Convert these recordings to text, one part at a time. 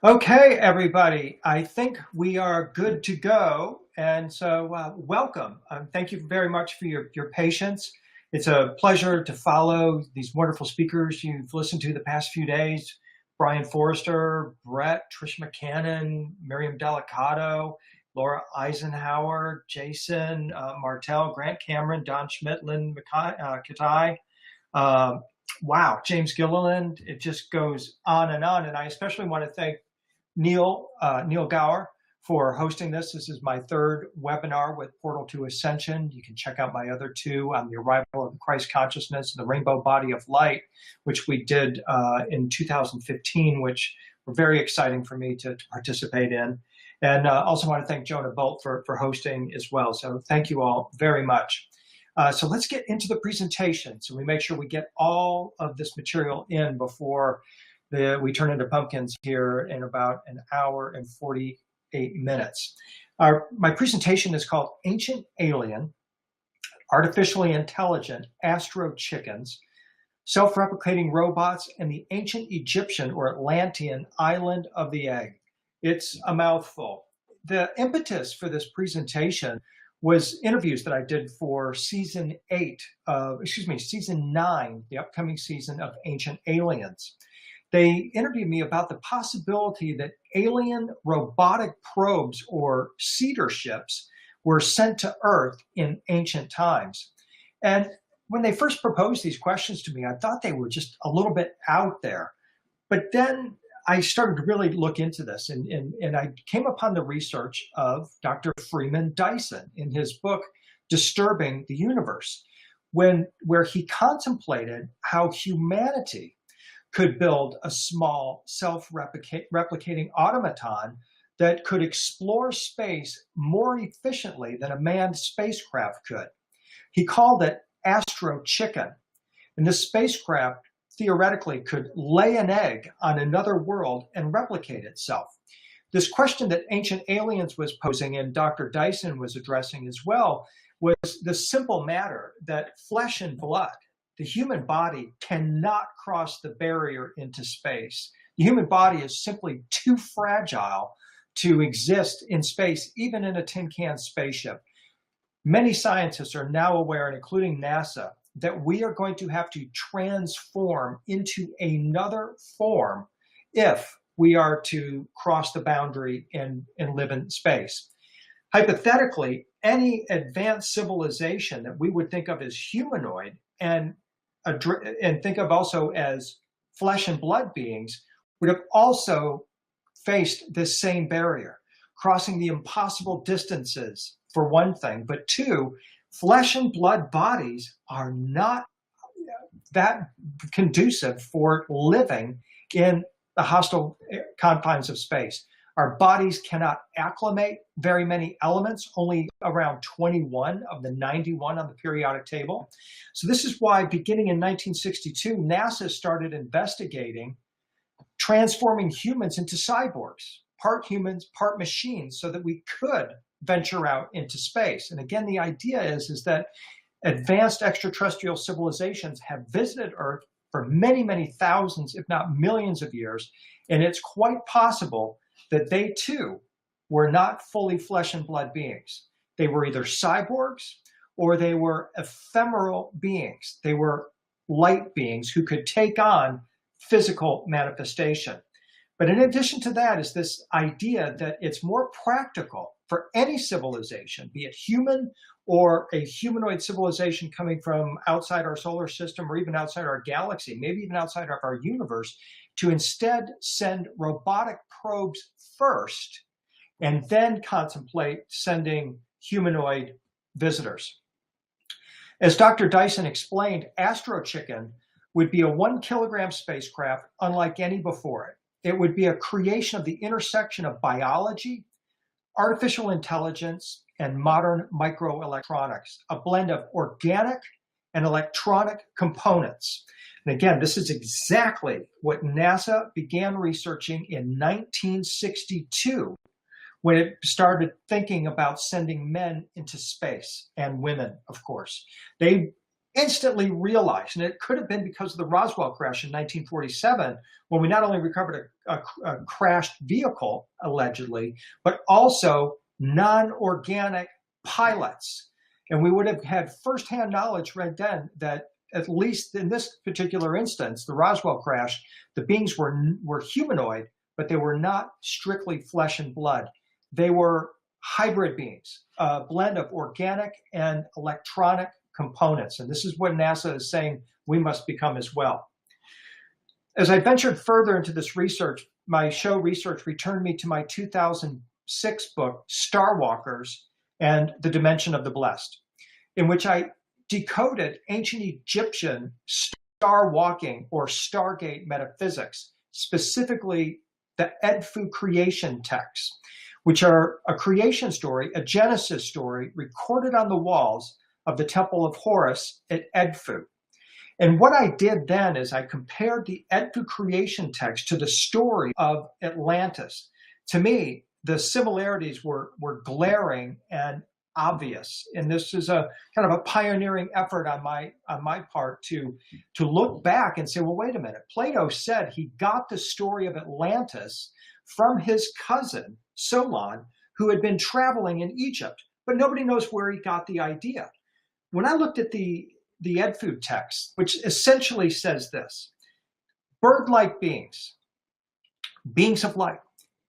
Okay, everybody, I think we are good to go. And so welcome. Thank you very much for your patience. It's a pleasure to follow these wonderful speakers you've listened to the past few days. Brian Forrester, Brett, Trish McCannon, Miriam Delicato, Laura Eisenhower, Jason Martell, Grant Cameron, Don Schmidt, Lynn Katai. Wow, James Gilliland. It just goes on. And I especially want to thank Neil Gower for hosting this. This is my third webinar with Portal to Ascension. You can check out my other two on the arrival of Christ consciousness and the rainbow body of light, which we did in 2015, which were very exciting for me to participate in. And also want to thank Jonah Bolt for hosting as well. So thank you all very much. So let's get into the presentation. So we make sure we get all of this material in before we turn into pumpkins here in about an hour and 48 minutes. My presentation is called Ancient Alien, Artificially Intelligent Astro Chickens, Self-Replicating Robots, and the Ancient Egyptian or Atlantean Island of the Egg. It's a mouthful. The impetus for this presentation was interviews that I did for season 9, the upcoming season of Ancient Aliens. They interviewed me about the possibility that alien robotic probes or cedar ships were sent to Earth in ancient times. And when they first proposed these questions to me, I thought they were just a little bit out there. But then I started to really look into this, and I came upon the research of Dr. Freeman Dyson in his book, Disturbing the Universe, where he contemplated how humanity could build a small self-replicating automaton that could explore space more efficiently than a manned spacecraft could. He called it Astro Chicken. And this spacecraft theoretically could lay an egg on another world and replicate itself. This question that Ancient Aliens was posing and Dr. Dyson was addressing as well was the simple matter that flesh and blood, the human body, cannot cross the barrier into space. The human body is simply too fragile to exist in space, even in a tin can spaceship. Many scientists are now aware, including NASA, that we are going to have to transform into another form if we are to cross the boundary and live in space. Hypothetically, any advanced civilization that we would think of as humanoid and think of also as flesh and blood beings would have also faced this same barrier, crossing the impossible distances for one thing, but two, flesh and blood bodies are not that conducive for living in the hostile confines of space. Our bodies cannot acclimate very many elements, only around 21 of the 91 on the periodic table. So this is why, beginning in 1962, NASA started investigating transforming humans into cyborgs, part humans, part machines, so that we could venture out into space. And again, the idea is that advanced extraterrestrial civilizations have visited Earth for many, many thousands, if not millions of years, and it's quite possible that they too were not fully flesh and blood beings. They were either cyborgs or they were ephemeral beings. They were light beings who could take on physical manifestation. But in addition to that is this idea that it's more practical for any civilization, be it human or a humanoid civilization coming from outside our solar system or even outside our galaxy, maybe even outside of our universe, to instead send robotic probes first and then contemplate sending humanoid visitors. As Dr. Dyson explained, Astro Chicken would be a 1 kilogram spacecraft unlike any before it. It would be a creation of the intersection of biology, artificial intelligence, and modern microelectronics, a blend of organic and electronic components. And again, this is exactly what NASA began researching in 1962 when it started thinking about sending men into space, and women, of course. They instantly realized, and it could have been because of the Roswell crash in 1947, when we not only recovered a crashed vehicle, allegedly, but also non-organic pilots. And we would have had firsthand knowledge right then that, at least in this particular instance, the Roswell crash, the beings were humanoid, but they were not strictly flesh and blood. They were hybrid beings, a blend of organic and electronic components. And this is what NASA is saying we must become as well. As I ventured further into this research, my show research returned me to my 2006 book, Starwalkers and the Dimension of the Blessed, in which I decoded ancient Egyptian star walking or stargate metaphysics, specifically the Edfu creation texts, which are a creation story, a Genesis story recorded on the walls of the Temple of Horus at Edfu. And what I did then is I compared the Edfu creation text to the story of Atlantis. To me, the similarities were glaring and obvious. And this is a kind of a pioneering effort on my part to look back and say, well, wait a minute. Plato said he got the story of Atlantis from his cousin, Solon, who had been traveling in Egypt, but nobody knows where he got the idea. When I looked at the Edfu text, which essentially says this: bird-like beings, beings of light,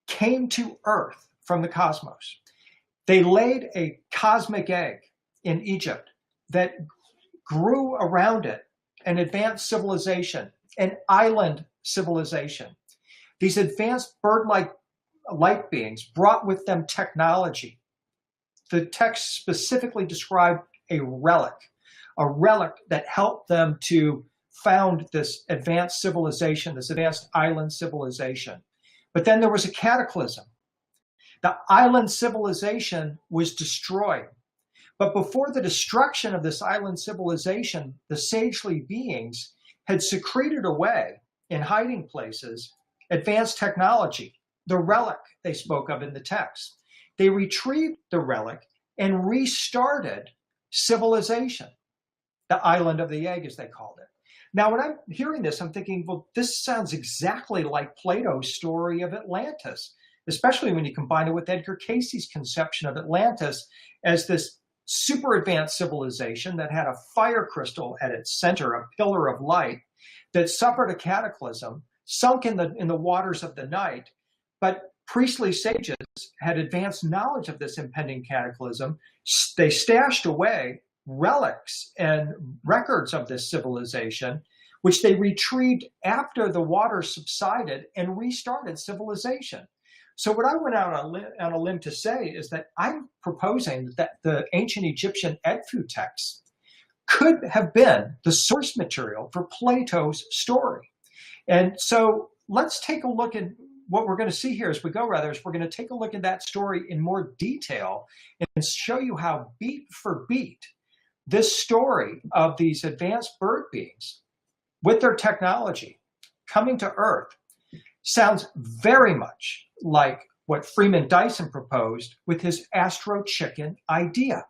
came to Earth from the cosmos. They laid a cosmic egg in Egypt that grew around it an advanced civilization, an island civilization. These advanced bird-like light beings brought with them technology. The text specifically described a relic that helped them to found this advanced civilization, this advanced island civilization. But then there was a cataclysm. The island civilization was destroyed. But before the destruction of this island civilization, the sagely beings had secreted away in hiding places advanced technology, the relic they spoke of in the text. They retrieved the relic and restarted civilization, the island of the egg, as they called it. Now, when I'm hearing this, I'm thinking, well, this sounds exactly like Plato's story of Atlantis, especially when you combine it with Edgar Cayce's conception of Atlantis as this super advanced civilization that had a fire crystal at its center, a pillar of light, that suffered a cataclysm, sunk in the waters of the night. But priestly sages had advanced knowledge of this impending cataclysm. They stashed away relics and records of this civilization, which they retrieved after the water subsided and restarted civilization. So what I went out on a limb to say is that I'm proposing that the ancient Egyptian Edfu texts could have been the source material for Plato's story. And so let's take a look at what we're going to see here as we go, is we're going to take a look at that story in more detail and show you how beat for beat this story of these advanced bird beings with their technology coming to Earth sounds very much like what Freeman Dyson proposed with his Astro Chicken idea.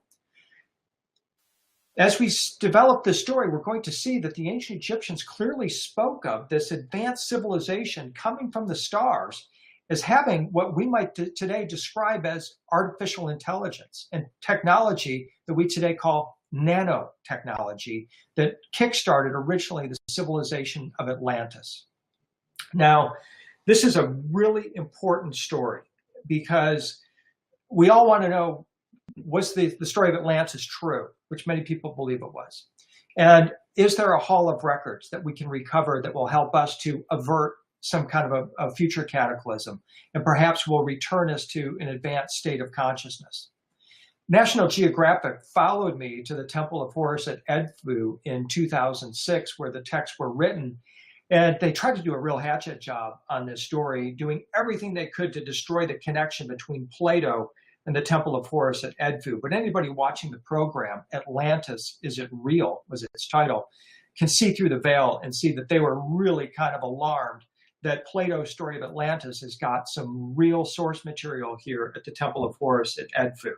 As we develop this story, we're going to see that the ancient Egyptians clearly spoke of this advanced civilization coming from the stars as having what we might today describe as artificial intelligence and technology that we today call nanotechnology that kickstarted originally the civilization of Atlantis. Now, this is a really important story because we all want to know, was the story of Atlantis true, which many people believe it was? And is there a hall of records that we can recover that will help us to avert some kind of a future cataclysm and perhaps will return us to an advanced state of consciousness? National Geographic followed me to the Temple of Horus at Edfu in 2006, where the texts were written. And they tried to do a real hatchet job on this story, doing everything they could to destroy the connection between Plato and the Temple of Horus at Edfu. But anybody watching the program, Atlantis, Is It Real, was its title, can see through the veil and see that they were really kind of alarmed that Plato's story of Atlantis has got some real source material here at the Temple of Horus at Edfu.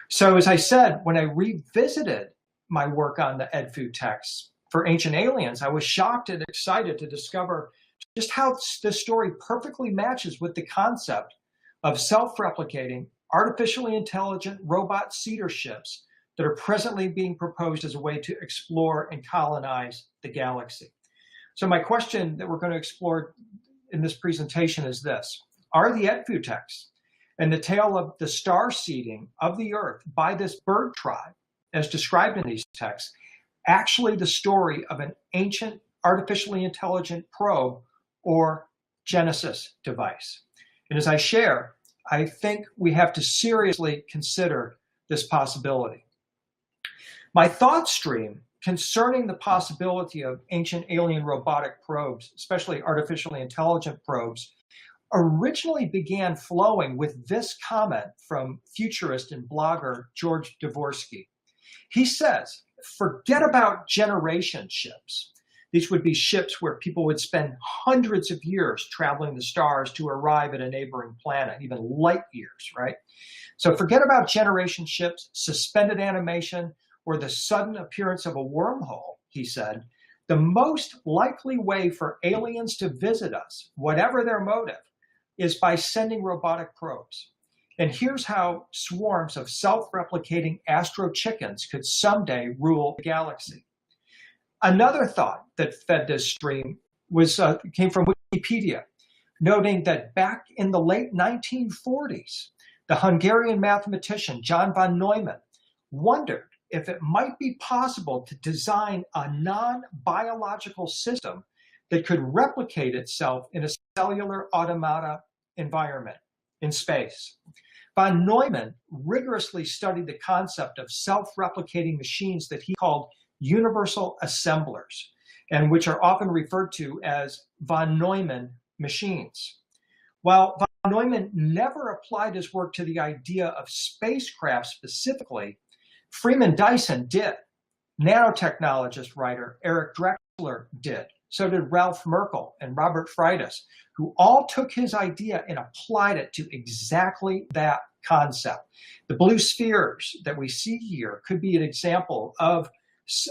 So as I said, when I revisited my work on the Edfu texts for ancient aliens, I was shocked and excited to discover just how this story perfectly matches with the concept of self-replicating, artificially intelligent robot cedar ships that are presently being proposed as a way to explore and colonize the galaxy. So my question that we're going to explore in this presentation is this: are the Edfu texts and the tale of the star seeding of the earth by this bird tribe, as described in these texts, actually the story of an ancient artificially intelligent probe or Genesis device? And as I share, I think we have to seriously consider this possibility. My thought stream concerning the possibility of ancient alien robotic probes, especially artificially intelligent probes, originally began flowing with this comment from futurist and blogger George Dvorsky. He says, forget about generation ships. These would be ships where people would spend hundreds of years traveling the stars to arrive at a neighboring planet, even light years, right? So forget about generation ships, suspended animation, or the sudden appearance of a wormhole, he said. The most likely way for aliens to visit us, whatever their motive, is by sending robotic probes. And here's how swarms of self-replicating astro chickens could someday rule the galaxy. Another thought that fed this stream came from Wikipedia, noting that back in the late 1940s, the Hungarian mathematician John von Neumann wondered if it might be possible to design a non-biological system that could replicate itself in a cellular automata environment in space. Von Neumann rigorously studied the concept of self-replicating machines that he called universal assemblers, and which are often referred to as von Neumann machines. While von Neumann never applied his work to the idea of spacecraft specifically, Freeman Dyson did. Nanotechnologist writer Eric Drexler did. So did Ralph Merkle and Robert Freitas, who all took his idea and applied it to exactly that concept. The blue spheres that we see here could be an example of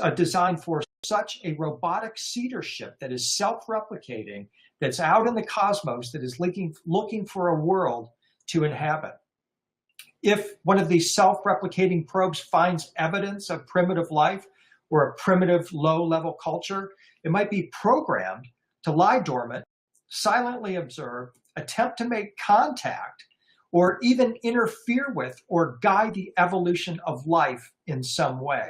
a design for such a robotic cedar ship that is self-replicating, that's out in the cosmos, that is looking for a world to inhabit. If one of these self-replicating probes finds evidence of primitive life or a primitive low-level culture, it might be programmed to lie dormant, silently observe, attempt to make contact, or even interfere with or guide the evolution of life in some way.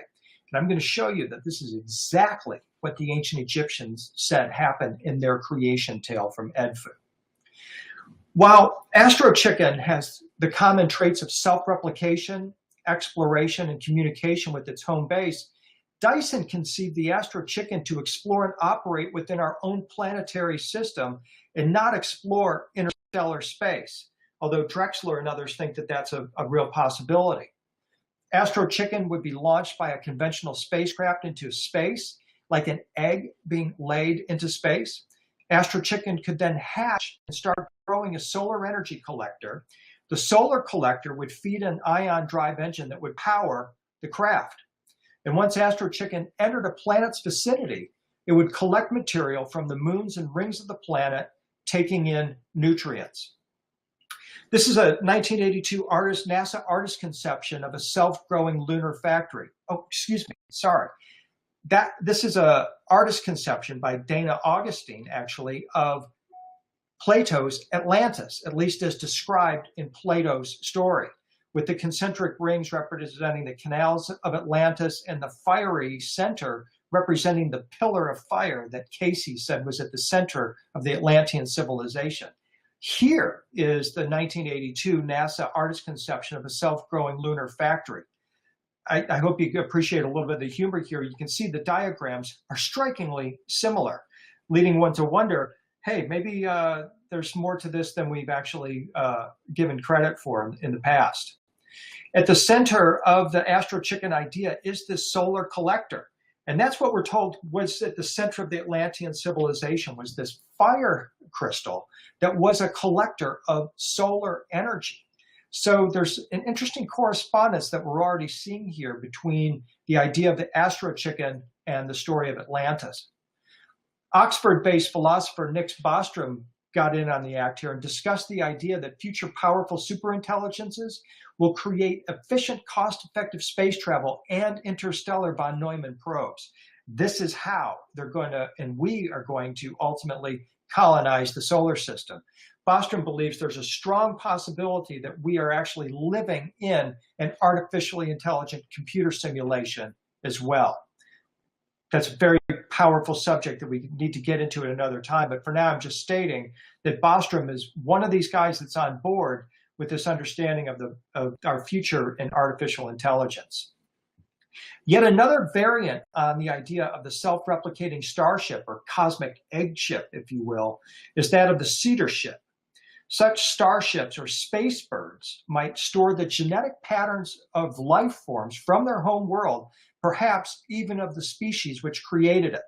And I'm going to show you that this is exactly what the ancient Egyptians said happened in their creation tale from Edfu. While Astro Chicken has the common traits of self-replication, exploration, and communication with its home base, Dyson conceived the Astro Chicken to explore and operate within our own planetary system and not explore interstellar space, although Drexler and others think that that's a real possibility. Astro Chicken would be launched by a conventional spacecraft into space, like an egg being laid into space. Astro Chicken could then hatch and start growing a solar energy collector. The solar collector would feed an ion drive engine that would power the craft. And once Astro Chicken entered a planet's vicinity, it would collect material from the moons and rings of the planet, taking in nutrients. This is a 1982 NASA artist conception of a self-growing lunar factory. Oh, excuse me, sorry. This is an artist conception by Dana Augustine, actually, of Plato's Atlantis, at least as described in Plato's story, with the concentric rings representing the canals of Atlantis and the fiery center representing the pillar of fire that Casey said was at the center of the Atlantean civilization. Here is the 1982 NASA artist conception of a self-growing lunar factory. I hope you appreciate a little bit of the humor here. You can see the diagrams are strikingly similar, leading one to wonder, hey, maybe there's more to this than we've actually given credit for in the past. At the center of the Astro Chicken idea is this solar collector. And that's what we're told was at the center of the Atlantean civilization, was this fire crystal that was a collector of solar energy. So there's an interesting correspondence that we're already seeing here between the idea of the Astro Chicken and the story of Atlantis. Oxford-based philosopher Nick Bostrom got in on the act here and discussed the idea that future powerful superintelligences will create efficient, cost-effective space travel and interstellar von Neumann probes. This is how they're going to, and we are going to ultimately colonize the solar system. Bostrom believes there's a strong possibility that we are actually living in an artificially intelligent computer simulation as well. That's a very powerful subject that we need to get into at another time. But for now, I'm just stating that Bostrom is one of these guys that's on board with this understanding of our future in artificial intelligence. Yet another variant on the idea of the self-replicating starship, or cosmic egg ship, if you will, is that of the cedar ship. Such starships or space birds might store the genetic patterns of life forms from their home world, perhaps even of the species which created it.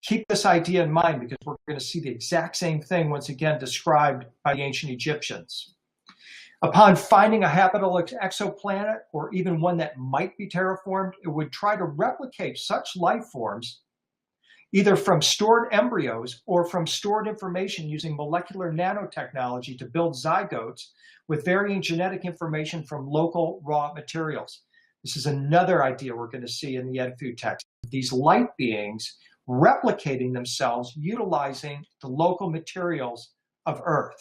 Keep this idea in mind, because we're going to see the exact same thing once again described by the ancient Egyptians. Upon finding a habitable exoplanet, or even one that might be terraformed, it would try to replicate such life forms either from stored embryos or from stored information using molecular nanotechnology to build zygotes with varying genetic information from local raw materials. This is another idea we're going to see in the Edfu text. These light beings replicating themselves utilizing the local materials of Earth.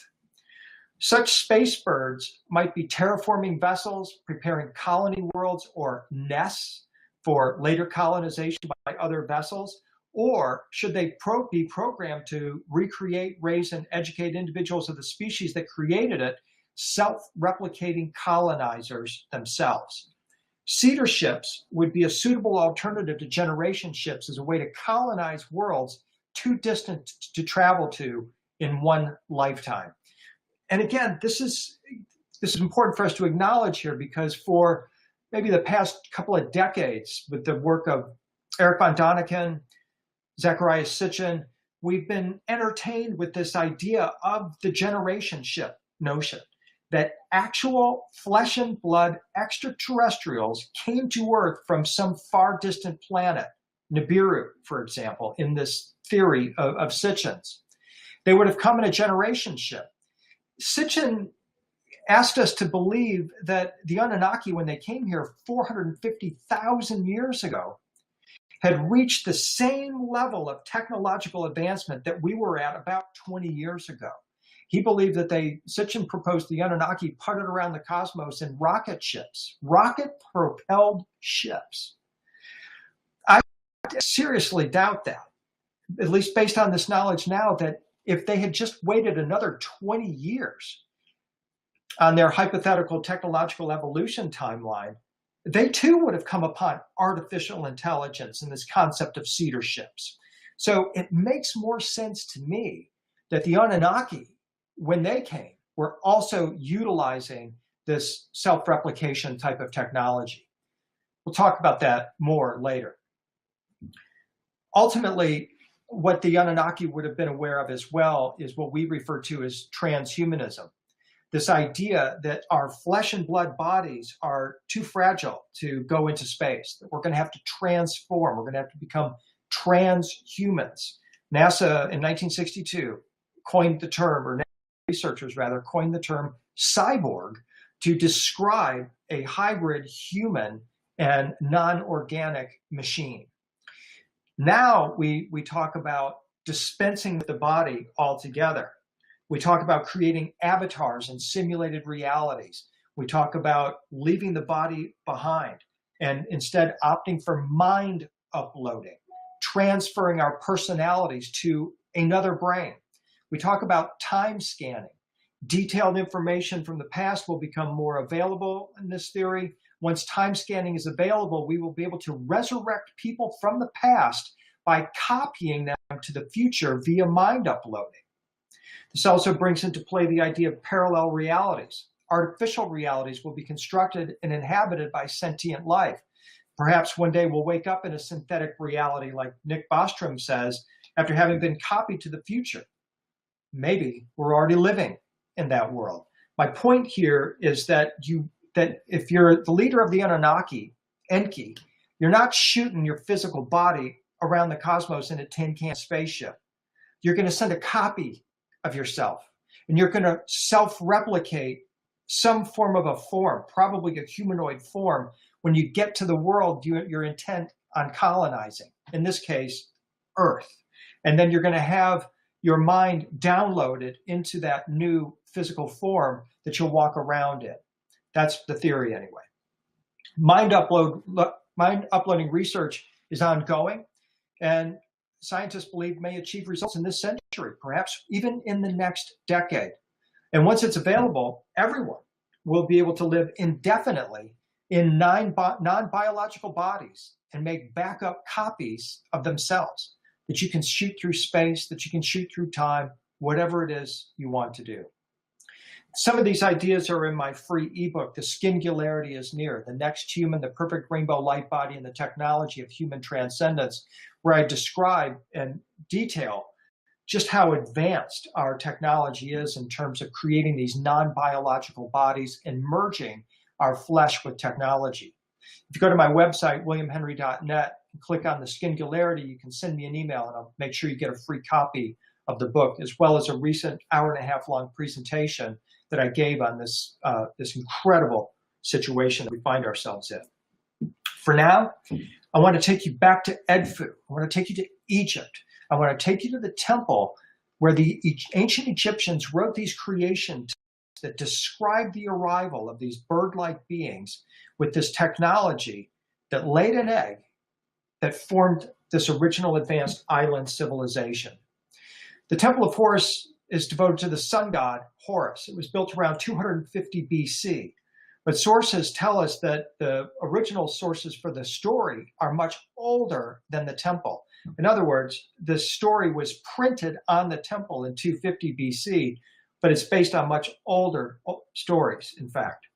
Such space birds might be terraforming vessels, preparing colony worlds or nests for later colonization by other vessels, or should they be programmed to recreate, raise, and educate individuals of the species that created it, self-replicating colonizers themselves. Cedar ships would be a suitable alternative to generation ships as a way to colonize worlds too distant to travel to in one lifetime. And again, this is important for us to acknowledge here, because for maybe the past couple of decades, with the work of Eric von Däniken, Zecharia Sitchin, we've been entertained with this idea of the generation ship notion, that actual flesh and blood extraterrestrials came to Earth from some far distant planet, Nibiru, for example, in this theory of Sitchin's. They would have come in a generation ship. Sitchin asked us to believe that the Anunnaki, when they came here 450,000 years ago, had reached the same level of technological advancement that we were at about 20 years ago. He believed that Sitchin proposed the Anunnaki putted around the cosmos in rocket ships, rocket-propelled ships. I seriously doubt that, at least based on this knowledge now, that if they had just waited another 20 years on their hypothetical technological evolution timeline, they too would have come upon artificial intelligence and this concept of cedar ships. So it makes more sense to me that the Anunnaki, when they came, were also utilizing this self-replication type of technology. We'll talk about that more later. Ultimately, what the Anunnaki would have been aware of as well is what we refer to as transhumanism. This idea that our flesh and blood bodies are too fragile to go into space, that we're going to have to transform, we're going to have to become transhumans. NASA in 1962 coined the term, or researchers rather, coined the term cyborg to describe a hybrid human and non-organic machine. Now we talk about dispensing with the body altogether. We talk about creating avatars and simulated realities. We talk about leaving the body behind and instead opting for mind uploading, transferring our personalities to another brain. We talk about time scanning. Detailed information from the past will become more available in this theory. Once time scanning is available, we will be able to resurrect people from the past by copying them to the future via mind uploading. This also brings into play the idea of parallel realities. Artificial realities will be constructed and inhabited by sentient life. Perhaps one day we'll wake up in a synthetic reality, like Nick Bostrom says, after having been copied to the future. Maybe we're already living in that world. My point here is that if you're the leader of the Anunnaki, Enki, you're not shooting your physical body around the cosmos in a tin can spaceship. You're going to send a copy of yourself, and you're going to self-replicate some form of a form, probably a humanoid form, when you get to the world you're intent on colonizing, in this case, Earth. And then you're going to have your mind downloaded into that new physical form that you'll walk around in. That's the theory anyway. Mind uploading research is ongoing, and scientists believe may achieve results in this century, perhaps even in the next decade. And once it's available, everyone will be able to live indefinitely in non-biological bodies and make backup copies of themselves that you can shoot through space, that you can shoot through time, whatever it is you want to do. Some of these ideas are in my free ebook, The Singularity is Near, The Next Human, the Perfect Rainbow Light Body, and the Technology of Human Transcendence, where I describe in detail just how advanced our technology is in terms of creating these non-biological bodies and merging our flesh with technology. If you go to my website, williamhenry.net, and click on The Singularity, you can send me an email and I'll make sure you get a free copy of the book, as well as a recent hour-and-a-half-long presentation that I gave on this incredible situation that we find ourselves in. For now, I want to take you back to Edfu. I want to take you to Egypt. I want to take you to the temple where the ancient Egyptians wrote these creation texts that describe the arrival of these bird-like beings with this technology that laid an egg that formed this original advanced island civilization. The Temple of Horus is devoted to the sun god Horus. It was built around 250 BC, but sources tell us that the original sources for the story are much older than the temple. In other words, the story was printed on the temple in 250 BC, but it's based on much older stories, in fact.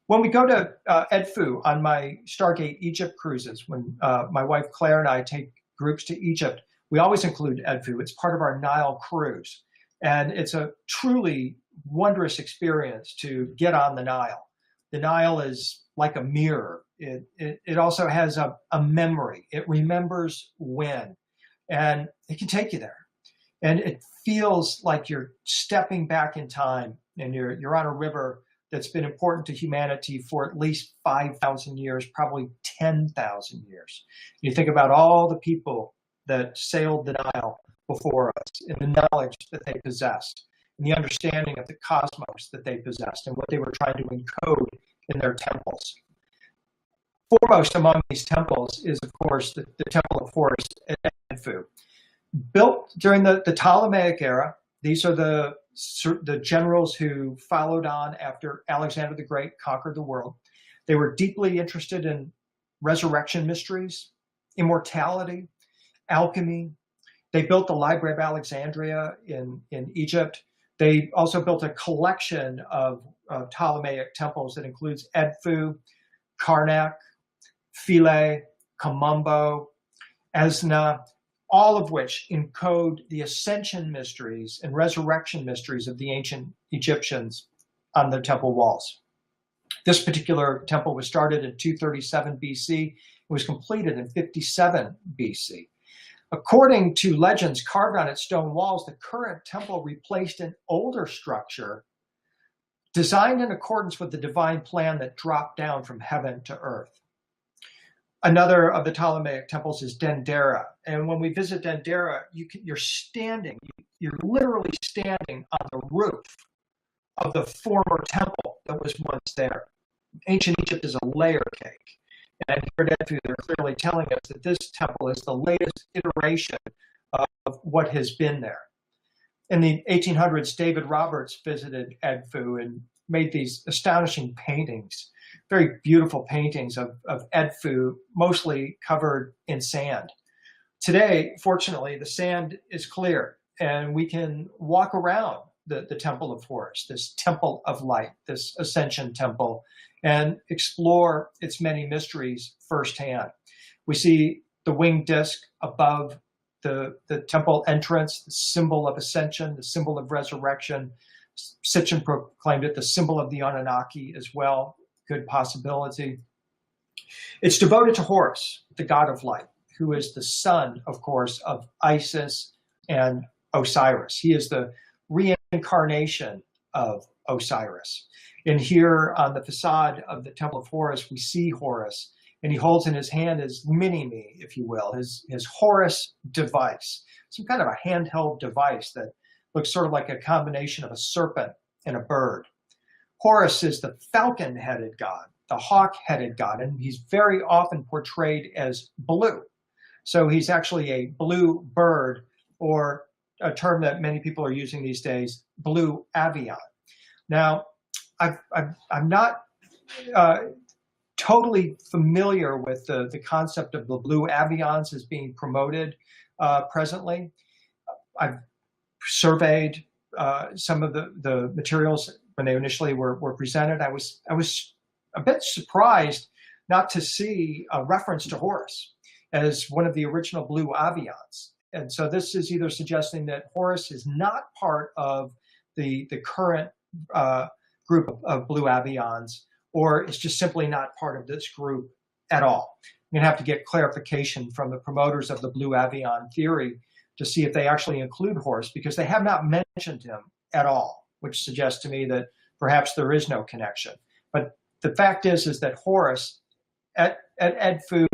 When we go to Edfu on my Stargate Egypt cruises, when my wife Claire and I take groups to Egypt, we always include Edfu. It's part of our Nile cruise. And it's a truly wondrous experience to get on the Nile. The Nile is like a mirror. It also has a memory. It remembers when, and it can take you there. And it feels like you're stepping back in time, and you're on a river that's been important to humanity for at least 5,000 years, probably 10,000 years. You think about all the people that sailed the Nile before us, and the knowledge that they possessed, and the understanding of the cosmos that they possessed, and what they were trying to encode in their temples. Foremost among these temples is, of course, the Temple of Horus at Edfu. Built during the Ptolemaic era, these are the generals who followed on after Alexander the Great conquered the world. They were deeply interested in resurrection mysteries, immortality, alchemy. They built the Library of Alexandria in Egypt. They also built a collection of Ptolemaic temples that includes Edfu, Karnak, Philae, Kamumbo, Esna, all of which encode the ascension mysteries and resurrection mysteries of the ancient Egyptians on the temple walls. This particular temple was started in 237 BC. It was completed in 57 BC. According to legends carved on its stone walls, the current temple replaced an older structure designed in accordance with the divine plan that dropped down from heaven to earth. Another of the Ptolemaic temples is Dendera. And when we visit Dendera, you're literally standing on the roof of the former temple that was once there. Ancient Egypt is a layer cake. And here at Edfu, they're clearly telling us that this temple is the latest iteration of what has been there. In the 1800s, David Roberts visited Edfu and made these astonishing paintings, very beautiful paintings of Edfu, mostly covered in sand. Today, fortunately, the sand is clear, and we can walk around the Temple of Horus, this temple of light, this ascension temple, and explore its many mysteries firsthand. We see the winged disc above the temple entrance, the symbol of ascension, the symbol of resurrection, Sitchin proclaimed it the symbol of the Anunnaki as well. Good possibility. It's devoted to Horus, the god of light, who is the son, of course, of Isis and Osiris. He is the reincarnation of Osiris. And here on the facade of the Temple of Horus, we see Horus, and he holds in his hand his mini-me, if you will, his Horus device, some kind of a handheld device that looks sort of like a combination of a serpent and a bird. Horus is the falcon-headed god, the hawk-headed god, and he's very often portrayed as blue. So he's actually a blue bird, or a term that many people are using these days, blue avian. Now, I'm not totally familiar with the concept of the blue avians as being promoted presently. I've surveyed some of the materials when they initially were presented. I was a bit surprised not to see a reference to Horus as one of the original blue avians. And so this is either suggesting that Horus is not part of the current group of blue avians, or it's just simply not part of this group at all. I'm going to have to get clarification from the promoters of the blue avian theory to see if they actually include Horus, because they have not mentioned him at all, which suggests to me that perhaps there is no connection. But the fact is that Horus at Edfu,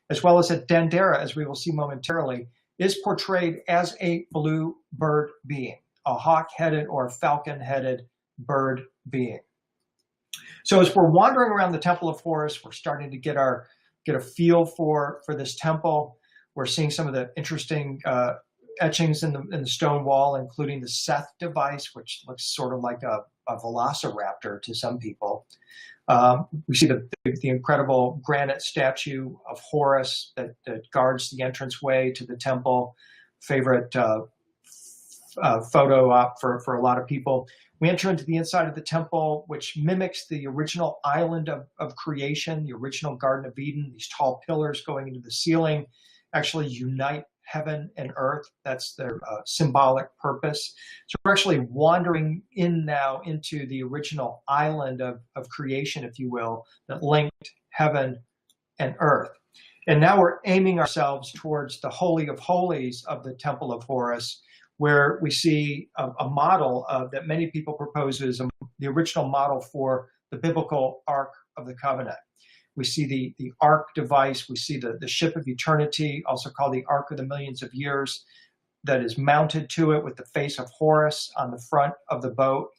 as well as at Dendera, as we will see momentarily, is portrayed as a blue bird being, a hawk-headed or falcon-headed bird being. So as we're wandering around the Temple of Horus, we're starting to get a feel for this temple. We're seeing some of the interesting etchings in the stone wall, including the Seth device, which looks sort of like a velociraptor to some people. We see the incredible granite statue of Horus that guards the entranceway to the temple. Favorite photo op for a lot of people. We enter into the inside of the temple, which mimics the original island of creation, the original Garden of Eden. These tall pillars going into the ceiling actually unite heaven and earth. That's their symbolic purpose. So we're actually wandering in now into the original island of creation, if you will, that linked heaven and earth. And now we're aiming ourselves towards the Holy of Holies of the Temple of Horus, where we see a model that many people propose as the original model for the Biblical Ark of the Covenant. We see the Ark device. We see the Ship of Eternity, also called the Ark of the Millions of Years, that is mounted to it with the face of Horus on the front of the boat.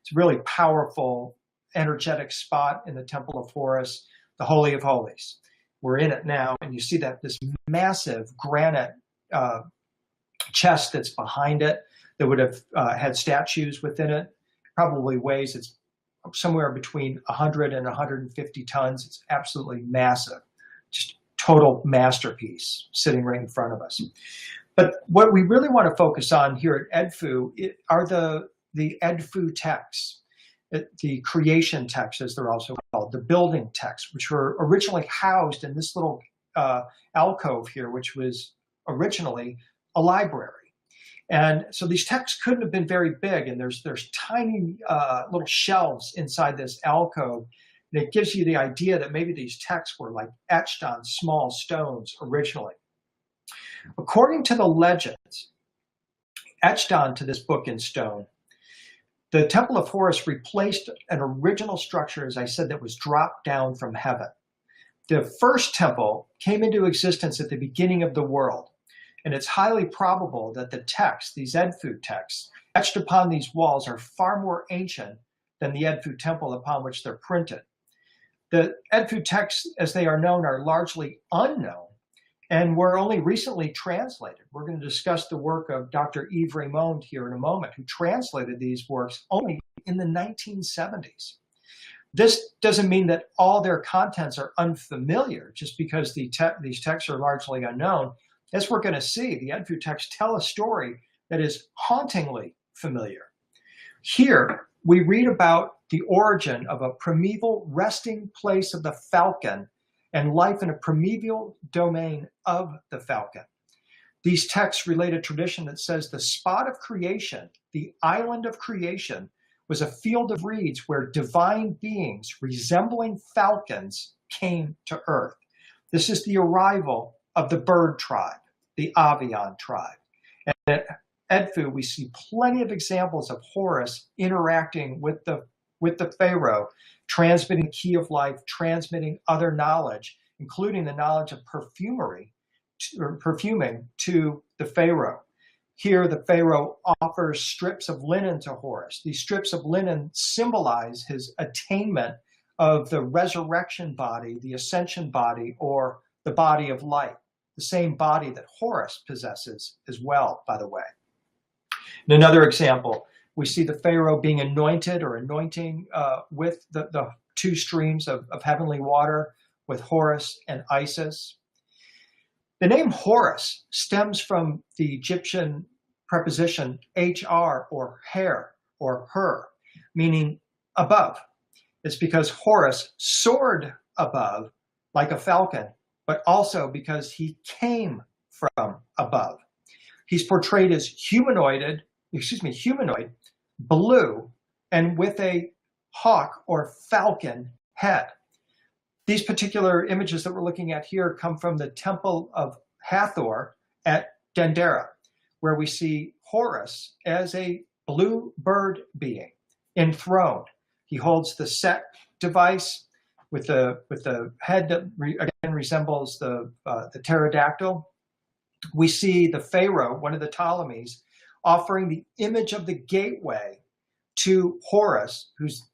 It's a really powerful, energetic spot in the Temple of Horus, the Holy of Holies. We're in it now, and you see that this massive granite chest that's behind it that would have had statues within it. Probably weighs, it's somewhere between 100 and 150 tons. It's absolutely massive, just total masterpiece sitting right in front of us. But what we really want to focus on here at Edfu are the Edfu Texts, the creation texts, as they're also called, the building texts, which were originally housed in this little alcove here, which was originally a library. And so these texts couldn't have been very big, and there's tiny little shelves inside this alcove. And it gives you the idea that maybe these texts were like etched on small stones originally. According to the legends etched onto this book in stone, the Temple of Horus replaced an original structure, as I said, that was dropped down from heaven. The first temple came into existence at the beginning of the world. And it's highly probable that the texts, these Edfu texts, etched upon these walls are far more ancient than the Edfu temple upon which they're printed. The Edfu texts, as they are known, are largely unknown and were only recently translated. We're going to discuss the work of Dr. Yves Raymond here in a moment, who translated these works only in the 1970s. This doesn't mean that all their contents are unfamiliar just because these texts are largely unknown. As we're going to see, the Edfu texts tell a story that is hauntingly familiar. Here, we read about the origin of a primeval resting place of the falcon and life in a primeval domain of the falcon. These texts relate a tradition that says the spot of creation, the island of creation, was a field of reeds where divine beings resembling falcons came to earth. This is the arrival of the bird tribe, the Avian tribe. And at Edfu, we see plenty of examples of Horus interacting with the Pharaoh, transmitting the key of life, transmitting other knowledge, including the knowledge of perfuming to the Pharaoh. Here, the Pharaoh offers strips of linen to Horus. These strips of linen symbolize his attainment of the resurrection body, the ascension body, or the body of light, the same body that Horus possesses as well, by the way. In another example, we see the Pharaoh being anointed or anointing with the two streams of heavenly water with Horus and Isis. The name Horus stems from the Egyptian preposition hr, or hair, or her, meaning above. It's because Horus soared above like a falcon, but also because he came from above. He's portrayed as humanoid, blue, and with a hawk or falcon head. These particular images that we're looking at here come from the Temple of Hathor at Dendera, where we see Horus as a blue bird being enthroned. He holds the Set device with the head that again resembles the pterodactyl. We see the Pharaoh, one of the Ptolemies, offering the image of the gateway to Horus, who's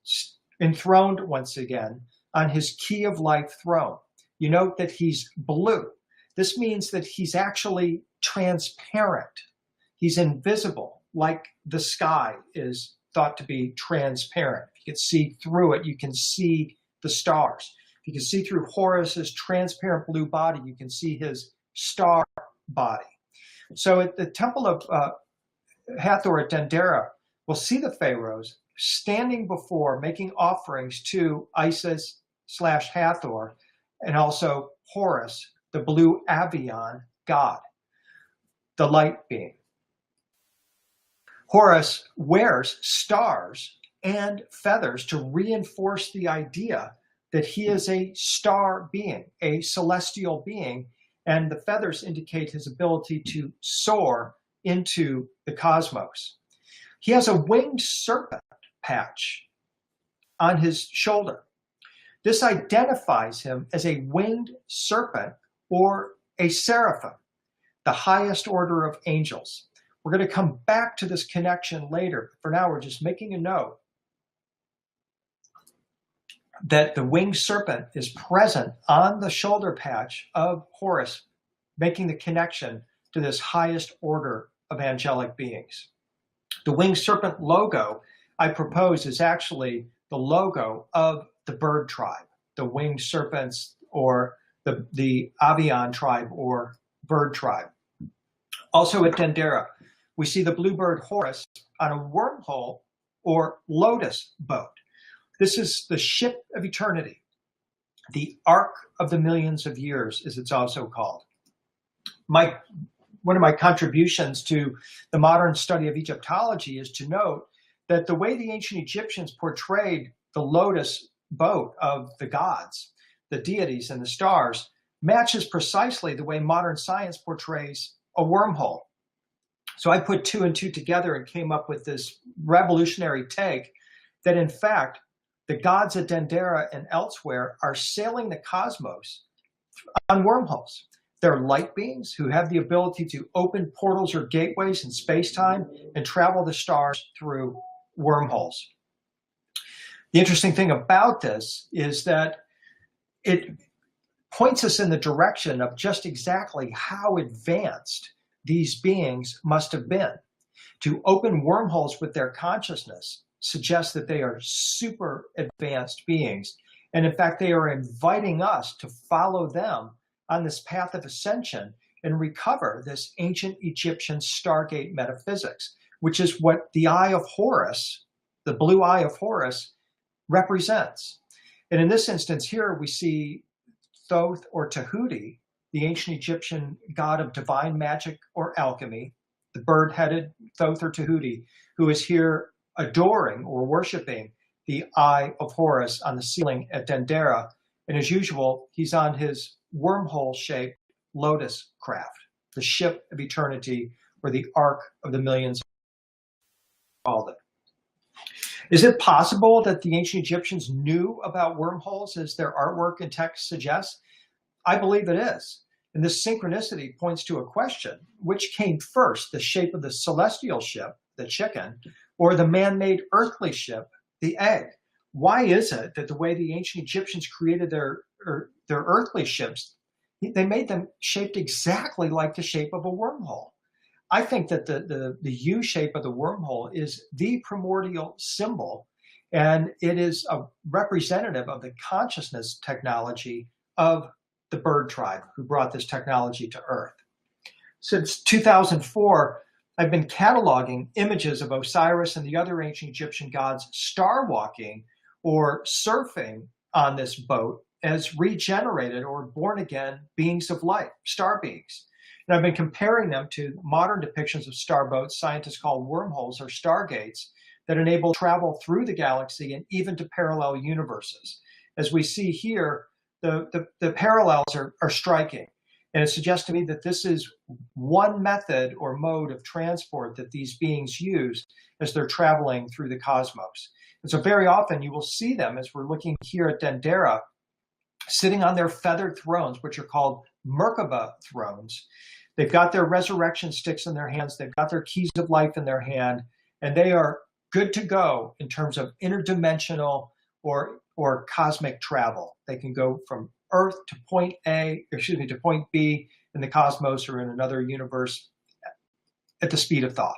enthroned once again on his key of life throne. You note that he's blue. This means that he's actually transparent. He's invisible, like the sky is thought to be transparent. If you can see through it, you can see the stars. If you can see through Horus's transparent blue body, you can see his star body. So at the Temple of Hathor at Dendera, we'll see the pharaohs standing before, making offerings to Isis/Hathor, and also Horus, the blue Avian god, the light being. Horus wears stars and feathers to reinforce the idea that he is a star being, a celestial being, and the feathers indicate his ability to soar into the cosmos. He has a winged serpent patch on his shoulder. This identifies him as a winged serpent or a seraphim, the highest order of angels. We're going to come back to this connection later. For now, we're just making a note that the winged serpent is present on the shoulder patch of Horus, making the connection to this highest order of angelic beings. The winged serpent logo I propose is actually the logo of the bird tribe, the winged serpents, or the Avian tribe or bird tribe. Also at Dendera, we see the bluebird Horus on a wormhole or lotus boat. This is the ship of eternity, the Ark of the millions of years, as it's also called. One of my contributions to the modern study of Egyptology is to note that the way the ancient Egyptians portrayed the lotus boat of the gods, the deities and the stars, matches precisely the way modern science portrays a wormhole. So I put two and two together and came up with this revolutionary take that in fact, the gods at Dendera and elsewhere are sailing the cosmos on wormholes. They're light beings who have the ability to open portals or gateways in space-time and travel the stars through wormholes. The interesting thing about this is that it points us in the direction of just exactly how advanced these beings must have been. To open wormholes with their consciousness suggests that they are super advanced beings. And in fact, they are inviting us to follow them on this path of ascension and recover this ancient Egyptian stargate metaphysics, which is what the Eye of Horus, the blue Eye of Horus, represents. And in this instance here, we see Thoth or Tahuti, the ancient Egyptian god of divine magic or alchemy, the bird-headed Thoth or Tahuti, who is here adoring or worshiping the Eye of Horus on the ceiling at Dendera. And as usual, he's on his wormhole-shaped lotus craft, the ship of eternity, or the Ark of the Millions, called it. Is it possible that the ancient Egyptians knew about wormholes as their artwork and text suggests? I believe it is. And this synchronicity points to a question: which came first, the shape of the celestial ship, the chicken, or the man-made earthly ship, the egg? Why is it that the way the ancient Egyptians created their earthly ships, they made them shaped exactly like the shape of a wormhole? I think that the U shape of the wormhole is the primordial symbol, and it is a representative of the consciousness technology of the bird tribe who brought this technology to Earth. Since 2004, I've been cataloging images of Osiris and the other ancient Egyptian gods star walking or surfing on this boat as regenerated or born again beings of light, star beings. And I've been comparing them to modern depictions of star boats scientists call wormholes or stargates that enable travel through the galaxy and even to parallel universes. As we see here, the parallels are striking. And it suggests to me that this is one method or mode of transport that these beings use as they're traveling through the cosmos. And so very often you will see them, as we're looking here at Dendera, sitting on their feathered thrones, which are called Merkaba thrones. They've got their resurrection sticks in their hands. They've got their keys of life in their hand, and they are good to go in terms of interdimensional or cosmic travel. They can go from Earth to to point B in the cosmos or in another universe at the speed of thought.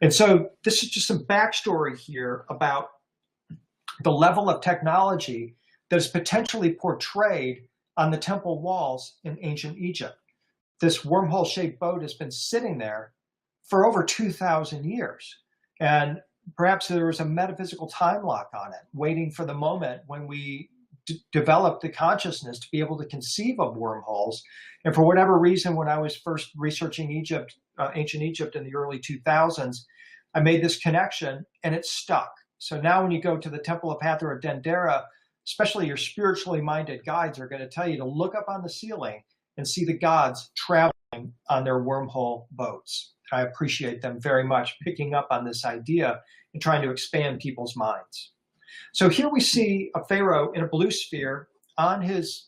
And so this is just some backstory here about the level of technology that is potentially portrayed on the temple walls in ancient Egypt. This wormhole-shaped boat has been sitting there for over 2,000 years. And perhaps there was a metaphysical time lock on it, waiting for the moment when we develop the consciousness to be able to conceive of wormholes. And for whatever reason, when I was first researching Egypt, ancient Egypt in the early 2000s, I made this connection and it stuck. So now when you go to the Temple of Hathor at Dendera, especially your spiritually minded guides are going to tell you to look up on the ceiling and see the gods traveling on their wormhole boats. I appreciate them very much picking up on this idea and trying to expand people's minds. So here we see a pharaoh in a blue sphere on his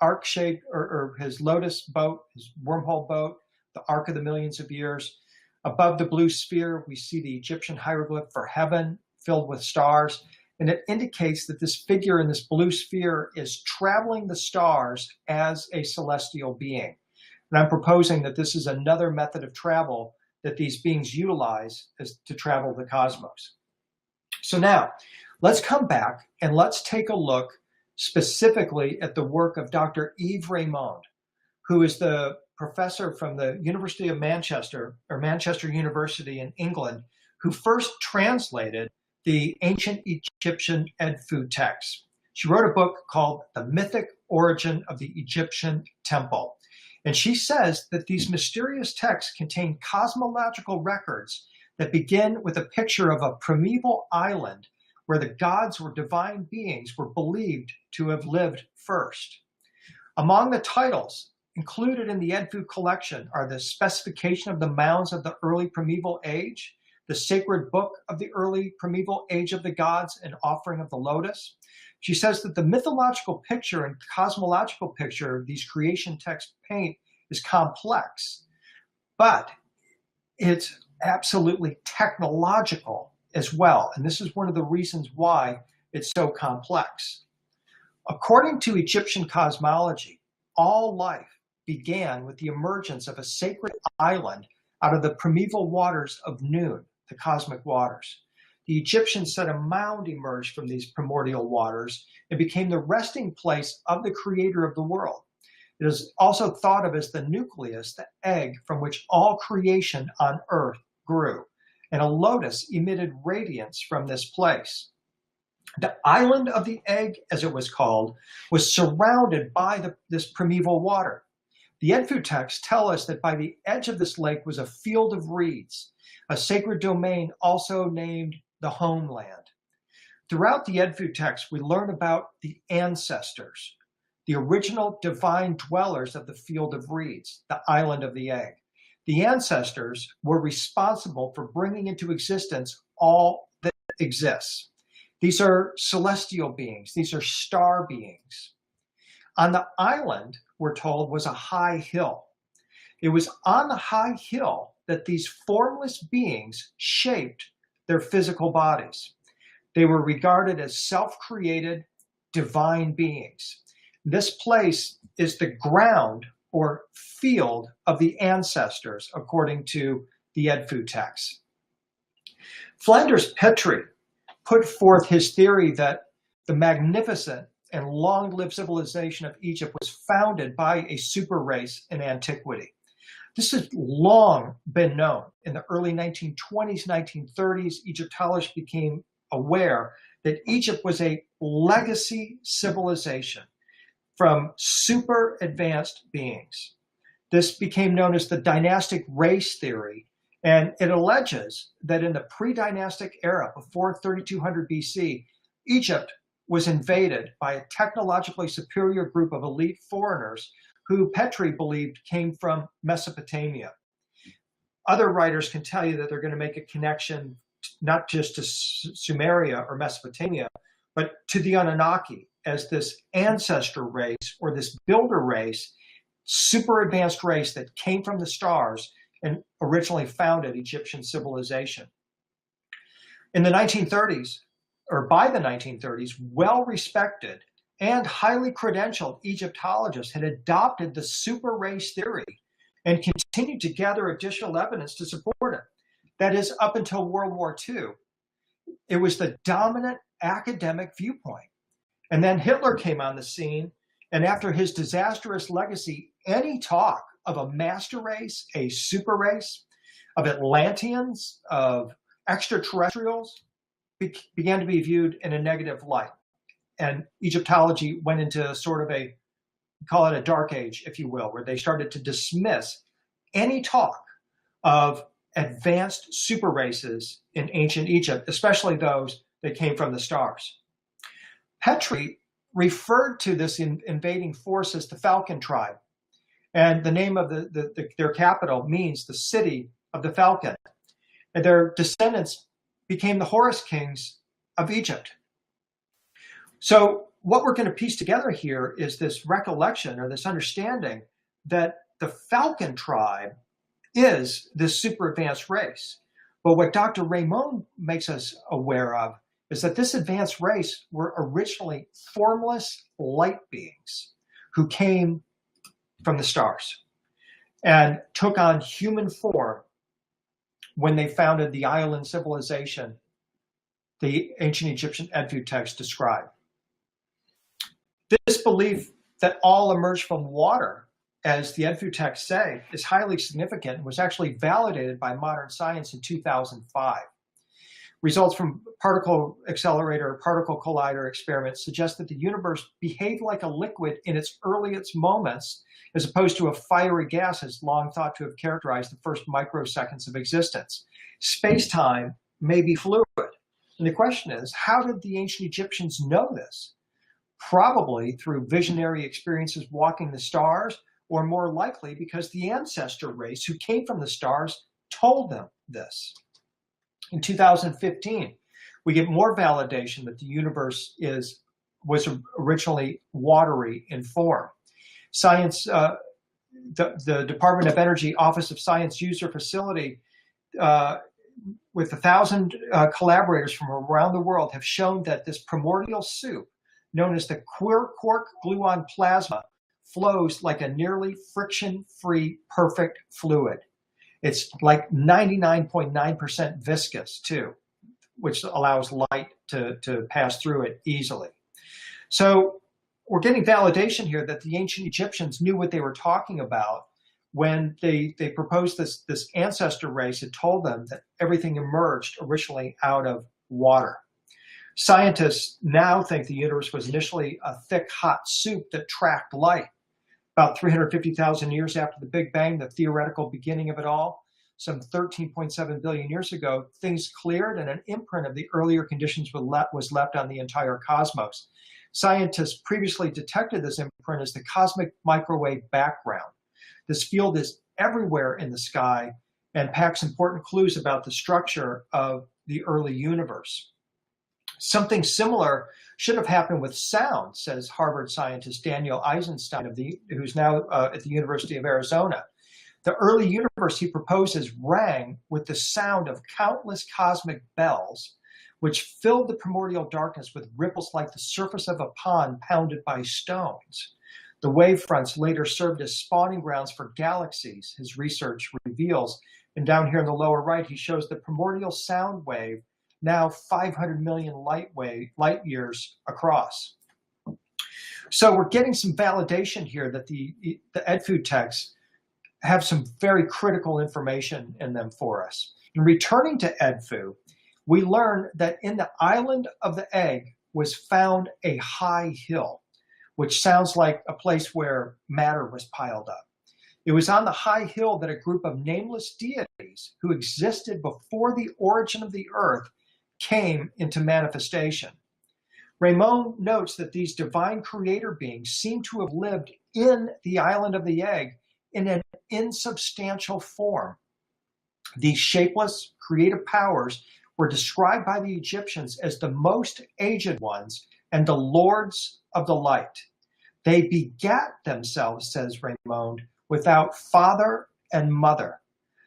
ark shape or his lotus boat, his wormhole boat, the Ark of the Millions of Years. Above the blue sphere, we see the Egyptian hieroglyph for heaven filled with stars. And it indicates that this figure in this blue sphere is traveling the stars as a celestial being. And I'm proposing that this is another method of travel that these beings utilize as to travel the cosmos. So now, let's come back and let's take a look specifically at the work of Dr. Yves Raymond, who is the professor from the University of Manchester, or Manchester University in England, who first translated the ancient Egyptian Edfu Texts. She wrote a book called The Mythic Origin of the Egyptian Temple. And she says that these mysterious texts contain cosmological records that begin with a picture of a primeval island where the gods or divine beings were believed to have lived first. Among the titles included in the Edfu collection are the specification of the mounds of the early primeval age, the sacred book of the early primeval age of the gods, and offering of the lotus. She says that the mythological picture and cosmological picture these creation texts paint is complex, but it's absolutely technological as well. And this is one of the reasons why it's so complex. According to Egyptian cosmology, all life began with the emergence of a sacred island out of the primeval waters of Nun, the cosmic waters. The Egyptians said a mound emerged from these primordial waters and became the resting place of the creator of the world. It is also thought of as the nucleus, the egg from which all creation on earth grew, and a lotus emitted radiance from this place. The island of the egg, as it was called, was surrounded by this primeval water. The Edfu texts tell us that by the edge of this lake was a field of reeds, a sacred domain also named the homeland. Throughout the Edfu text, we learn about the ancestors, the original divine dwellers of the field of reeds, the island of the egg. The ancestors were responsible for bringing into existence all that exists. These are celestial beings. These are star beings. On the island, we're told, was a high hill. It was on the high hill that these formless beings shaped their physical bodies. They were regarded as self-created divine beings. This place is the ground or field of the ancestors, according to the Edfu texts. Flinders Petrie put forth his theory that the magnificent and long-lived civilization of Egypt was founded by a super race in antiquity. This has long been known. In the early 1920s, 1930s, Egyptologists became aware that Egypt was a legacy civilization from super advanced beings. This became known as the dynastic race theory, and it alleges that in the pre-dynastic era, before 3200 BC, Egypt was invaded by a technologically superior group of elite foreigners who Petrie believed came from Mesopotamia. Other writers can tell you that they're going to make a connection not just to Sumeria or Mesopotamia, but to the Anunnaki as this ancestor race or this builder race, super advanced race that came from the stars and originally founded Egyptian civilization. In the 1930s, or by the 1930s, well-respected and highly credentialed Egyptologists had adopted the super race theory and continued to gather additional evidence to support it. That is, up until World War II, it was the dominant academic viewpoint. And then Hitler came on the scene, and after his disastrous legacy, any talk of a master race, a super race, of Atlanteans, of extraterrestrials, began to be viewed in a negative light. And Egyptology went into sort of a, call it a dark age, if you will, where they started to dismiss any talk of advanced super races in ancient Egypt, especially those that came from the stars. Petrie referred to this invading force as the Falcon tribe. And the name of their capital means the city of the Falcon. And their descendants became the Horus kings of Egypt. So what we're going to piece together here is this recollection or this understanding that the Falcon tribe is this super advanced race. But what Dr. Raymond makes us aware of is that this advanced race were originally formless light beings who came from the stars and took on human form when they founded the island civilization the ancient Egyptian Edfu texts describe. This belief that all emerged from water, as the Edfu texts say, is highly significant and was actually validated by modern science in 2005. Results from particle accelerator, particle collider experiments suggest that the universe behaved like a liquid in its earliest moments, as opposed to a fiery gas as long thought to have characterized the first microseconds of existence. Space-time may be fluid. And the question is, how did the ancient Egyptians know this? Probably through visionary experiences walking the stars, or more likely because the ancestor race who came from the stars told them this. In 2015, we get more validation that the universe was originally watery in form. Science, the Department of Energy Office of Science User Facility, with 1,000 collaborators from around the world, have shown that this primordial soup, known as the quark gluon plasma, flows like a nearly friction-free perfect fluid. It's like 99.9% viscous too, which allows light to pass through it easily. So we're getting validation here that the ancient Egyptians knew what they were talking about when they proposed this ancestor race. Had told them that everything emerged originally out of water. Scientists now think the universe was initially a thick, hot soup that tracked light. About 350,000 years after the Big Bang, the theoretical beginning of it all, some 13.7 billion years ago, things cleared and an imprint of the earlier conditions was left on the entire cosmos. Scientists previously detected this imprint as the cosmic microwave background. This field is everywhere in the sky and packs important clues about the structure of the early universe. Something similar should have happened with sound, says Harvard scientist Daniel Eisenstein, who's now at the University of Arizona. The early universe, he proposes, rang with the sound of countless cosmic bells, which filled the primordial darkness with ripples like the surface of a pond pounded by stones. The wavefronts later served as spawning grounds for galaxies, his research reveals. And down here in the lower right, he shows the primordial sound wave, now 500 million light years across. So we're getting some validation here that the Edfu texts have some very critical information in them for us. In returning to Edfu, we learn that in the island of the egg was found a high hill, which sounds like a place where matter was piled up. It was on the high hill that a group of nameless deities who existed before the origin of the earth came into manifestation. Raymond notes that these divine creator beings seem to have lived in the island of the egg in an insubstantial form. These shapeless creative powers were described by the Egyptians as the most aged ones and the lords of the light. They begat themselves, says Raymond, without father and mother.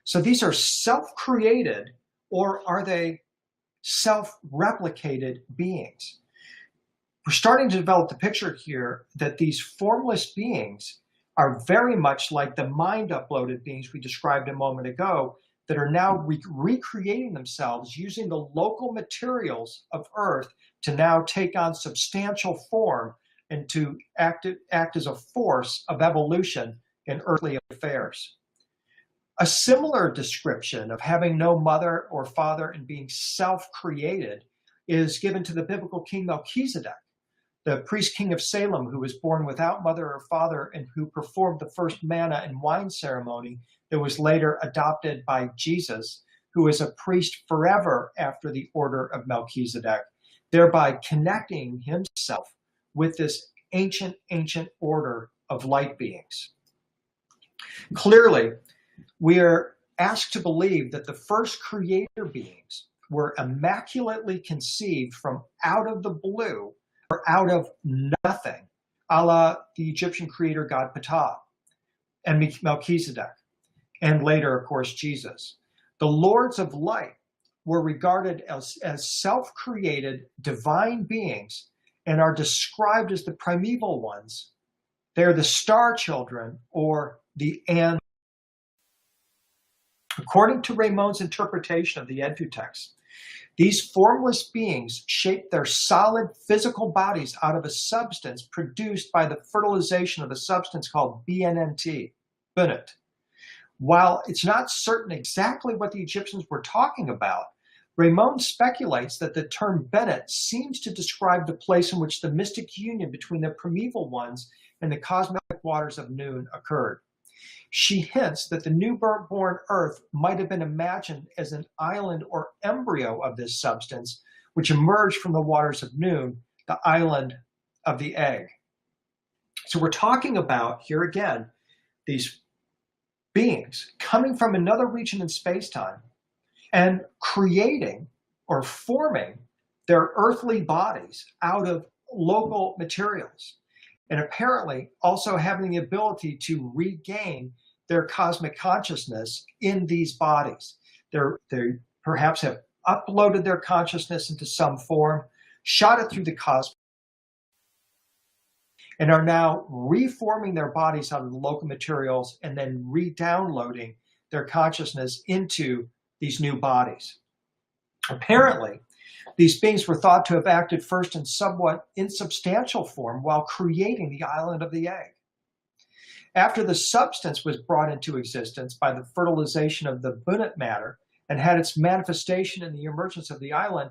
So these are self-created, or are they self-replicated beings? We're starting to develop the picture here that these formless beings are very much like the mind-uploaded beings we described a moment ago that are now recreating themselves using the local materials of Earth to now take on substantial form and to act as a force of evolution in earthly affairs. A similar description of having no mother or father and being self-created is given to the biblical king Melchizedek, the priest king of Salem, who was born without mother or father and who performed the first manna and wine ceremony that was later adopted by Jesus, who is a priest forever after the order of Melchizedek, thereby connecting himself with this ancient order of light beings. Clearly, we are asked to believe that the first creator beings were immaculately conceived from out of the blue or out of nothing, a la the Egyptian creator god Ptah and Melchizedek, and later, of course, Jesus. The lords of light were regarded as self-created divine beings and are described as the primeval ones. They're the star children, or the and. According to Raymond's interpretation of the Edfu texts, these formless beings shaped their solid physical bodies out of a substance produced by the fertilization of a substance called BNNT, bunit. While it's not certain exactly what the Egyptians were talking about, Raymond speculates that the term Bennett seems to describe the place in which the mystic union between the primeval ones and the cosmic waters of noon occurred. She hints that the newborn Earth might have been imagined as an island or embryo of this substance, which emerged from the waters of noon, the island of the egg. So we're talking about, here again, these beings coming from another region in space-time and creating or forming their earthly bodies out of local materials, and apparently also having the ability to regain their cosmic consciousness in these bodies. They perhaps have uploaded their consciousness into some form, shot it through the cosmos, and are now reforming their bodies out of the local materials and then re-downloading their consciousness into these new bodies. Apparently, these beings were thought to have acted first in somewhat insubstantial form while creating the island of the egg. After the substance was brought into existence by the fertilization of the bunit matter and had its manifestation in the emergence of the island,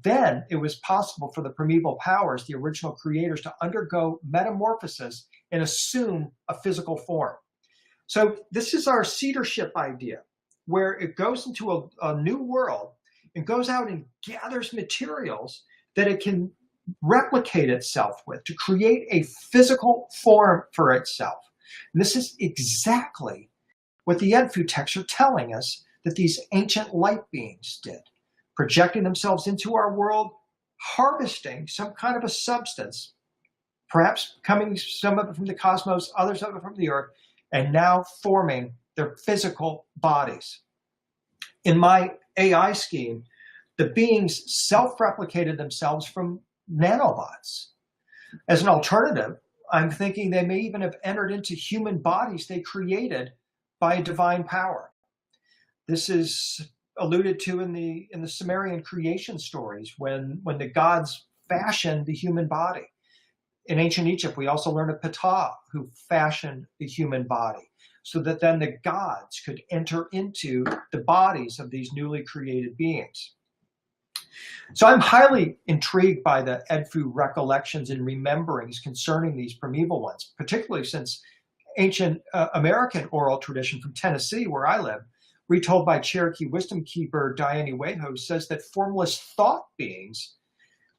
then it was possible for the primeval powers, the original creators, to undergo metamorphosis and assume a physical form. So this is our seedership idea. where it goes into a new world and goes out and gathers materials that it can replicate itself with to create a physical form for itself. And this is exactly what the Edfu texts are telling us that these ancient light beings did, projecting themselves into our world, harvesting some kind of a substance, perhaps coming some of it from the cosmos, others of it from the earth, and now forming their physical bodies. In my AI scheme, the beings self-replicated themselves from nanobots. As an alternative, I'm thinking they may even have entered into human bodies they created by a divine power. This is alluded to in the Sumerian creation stories when the gods fashioned the human body. In ancient Egypt, we also learn of Ptah, who fashioned the human body, so that then the gods could enter into the bodies of these newly created beings. So I'm highly intrigued by the Edfu recollections and rememberings concerning these primeval ones, particularly since ancient American oral tradition from Tennessee, where I live, retold by Cherokee wisdom keeper Diane Weho, says that formless thought beings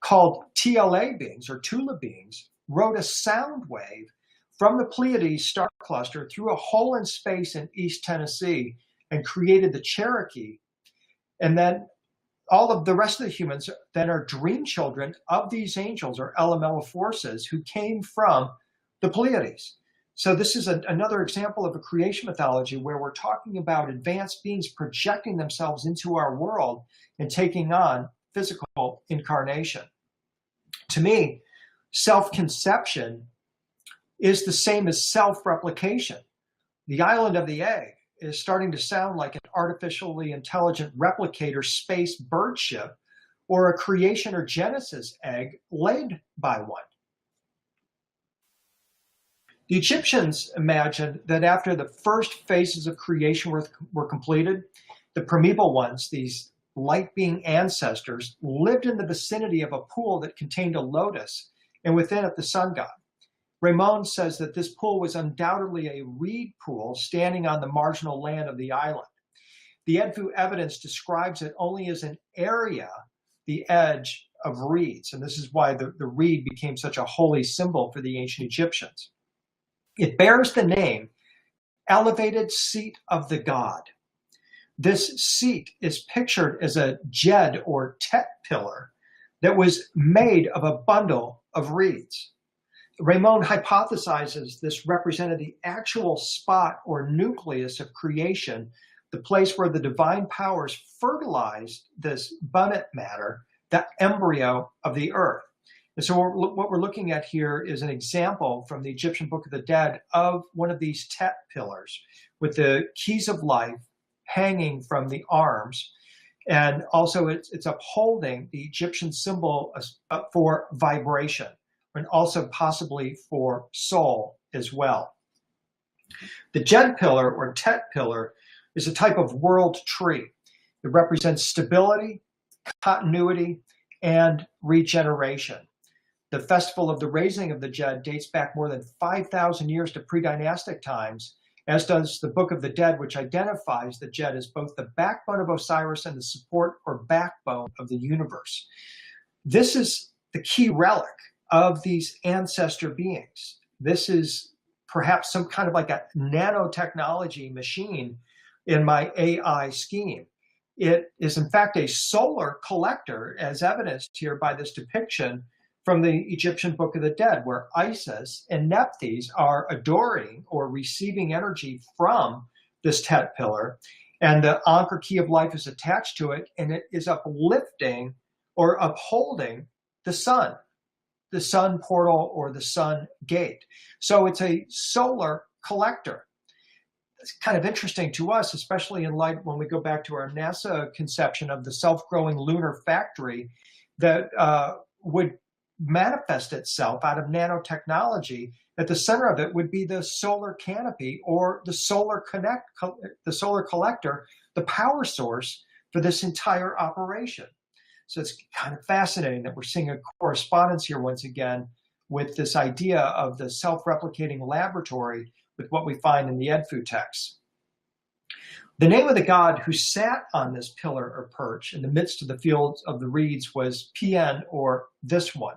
called TLA beings or Tula beings wrote a sound wave from the Pleiades star cluster through a hole in space in East Tennessee and created the Cherokee. And then all of the rest of the humans then are dream children of these angels or elemental forces who came from the Pleiades. So this is another example of a creation mythology where we're talking about advanced beings projecting themselves into our world and taking on physical incarnation. To me, self-conception is the same as self-replication. The island of the egg is starting to sound like an artificially intelligent replicator space bird ship or a creation or genesis egg laid by one. The Egyptians imagined that after the first phases of creation were completed, the primeval ones, these light being ancestors, lived in the vicinity of a pool that contained a lotus, and within it the sun god. Ramon says that this pool was undoubtedly a reed pool standing on the marginal land of the island. The Edfu evidence describes it only as an area, the edge of reeds, and this is why the reed became such a holy symbol for the ancient Egyptians. It bears the name Elevated Seat of the God. This seat is pictured as a jed or tet pillar that was made of a bundle of reeds. Ramon hypothesizes this represented the actual spot or nucleus of creation, the place where the divine powers fertilized this bunnet matter, the embryo of the earth. And so what we're looking at here is an example from the Egyptian Book of the Dead of one of these Tet Pillars with the keys of life hanging from the arms. And also it's upholding the Egyptian symbol for vibration and also possibly for soul as well. The Jed Pillar or Tet Pillar is a type of world tree. It represents stability, continuity, and regeneration. The festival of the raising of the Jed dates back more than 5,000 years to pre-dynastic times, as does the Book of the Dead, which identifies the Jed as both the backbone of Osiris and the support or backbone of the universe. This is the key relic of these ancestor beings. This is perhaps some kind of like a nanotechnology machine in my AI scheme. It is in fact a solar collector, as evidenced here by this depiction from the Egyptian Book of the Dead, where Isis and Nephthys are adoring or receiving energy from this Tet Pillar, and the Ankh key of life is attached to it, and it is uplifting or upholding the sun portal or the sun gate. So it's a solar collector. It's kind of interesting to us, especially in light when we go back to our NASA conception of the self-growing lunar factory that would manifest itself out of nanotechnology. At the center of it would be the solar canopy or the solar collector, the power source for this entire operation. So it's kind of fascinating that we're seeing a correspondence here once again with this idea of the self-replicating laboratory with what we find in the Edfu texts. The name of the god who sat on this pillar or perch in the midst of the fields of the reeds was Pien, or this one.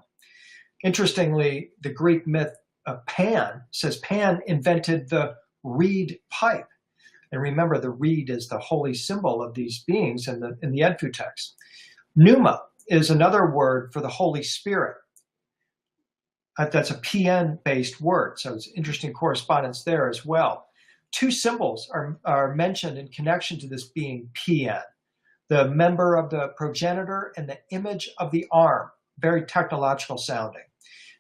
Interestingly, the Greek myth of Pan says Pan invented the reed pipe. And remember, the reed is the holy symbol of these beings in the Edfu text. Pneuma is another word for the Holy Spirit. That's a PN-based word, so it's interesting correspondence there as well. Two symbols are mentioned in connection to this being PN, the member of the progenitor and the image of the arm, very technological sounding.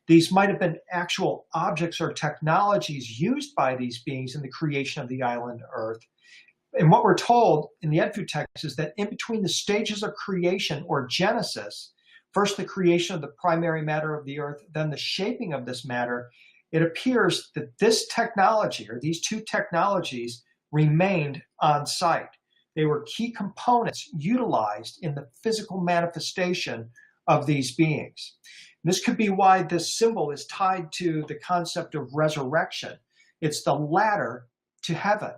These might have been actual objects or technologies used by these beings in the creation of the island Earth. And what we're told in the Edfu text is that in between the stages of creation or Genesis, first the creation of the primary matter of the Earth, then the shaping of this matter, it appears that this technology, or these two technologies, remained on site. They were key components utilized in the physical manifestation of these beings. And this could be why this symbol is tied to the concept of resurrection. It's the ladder to heaven.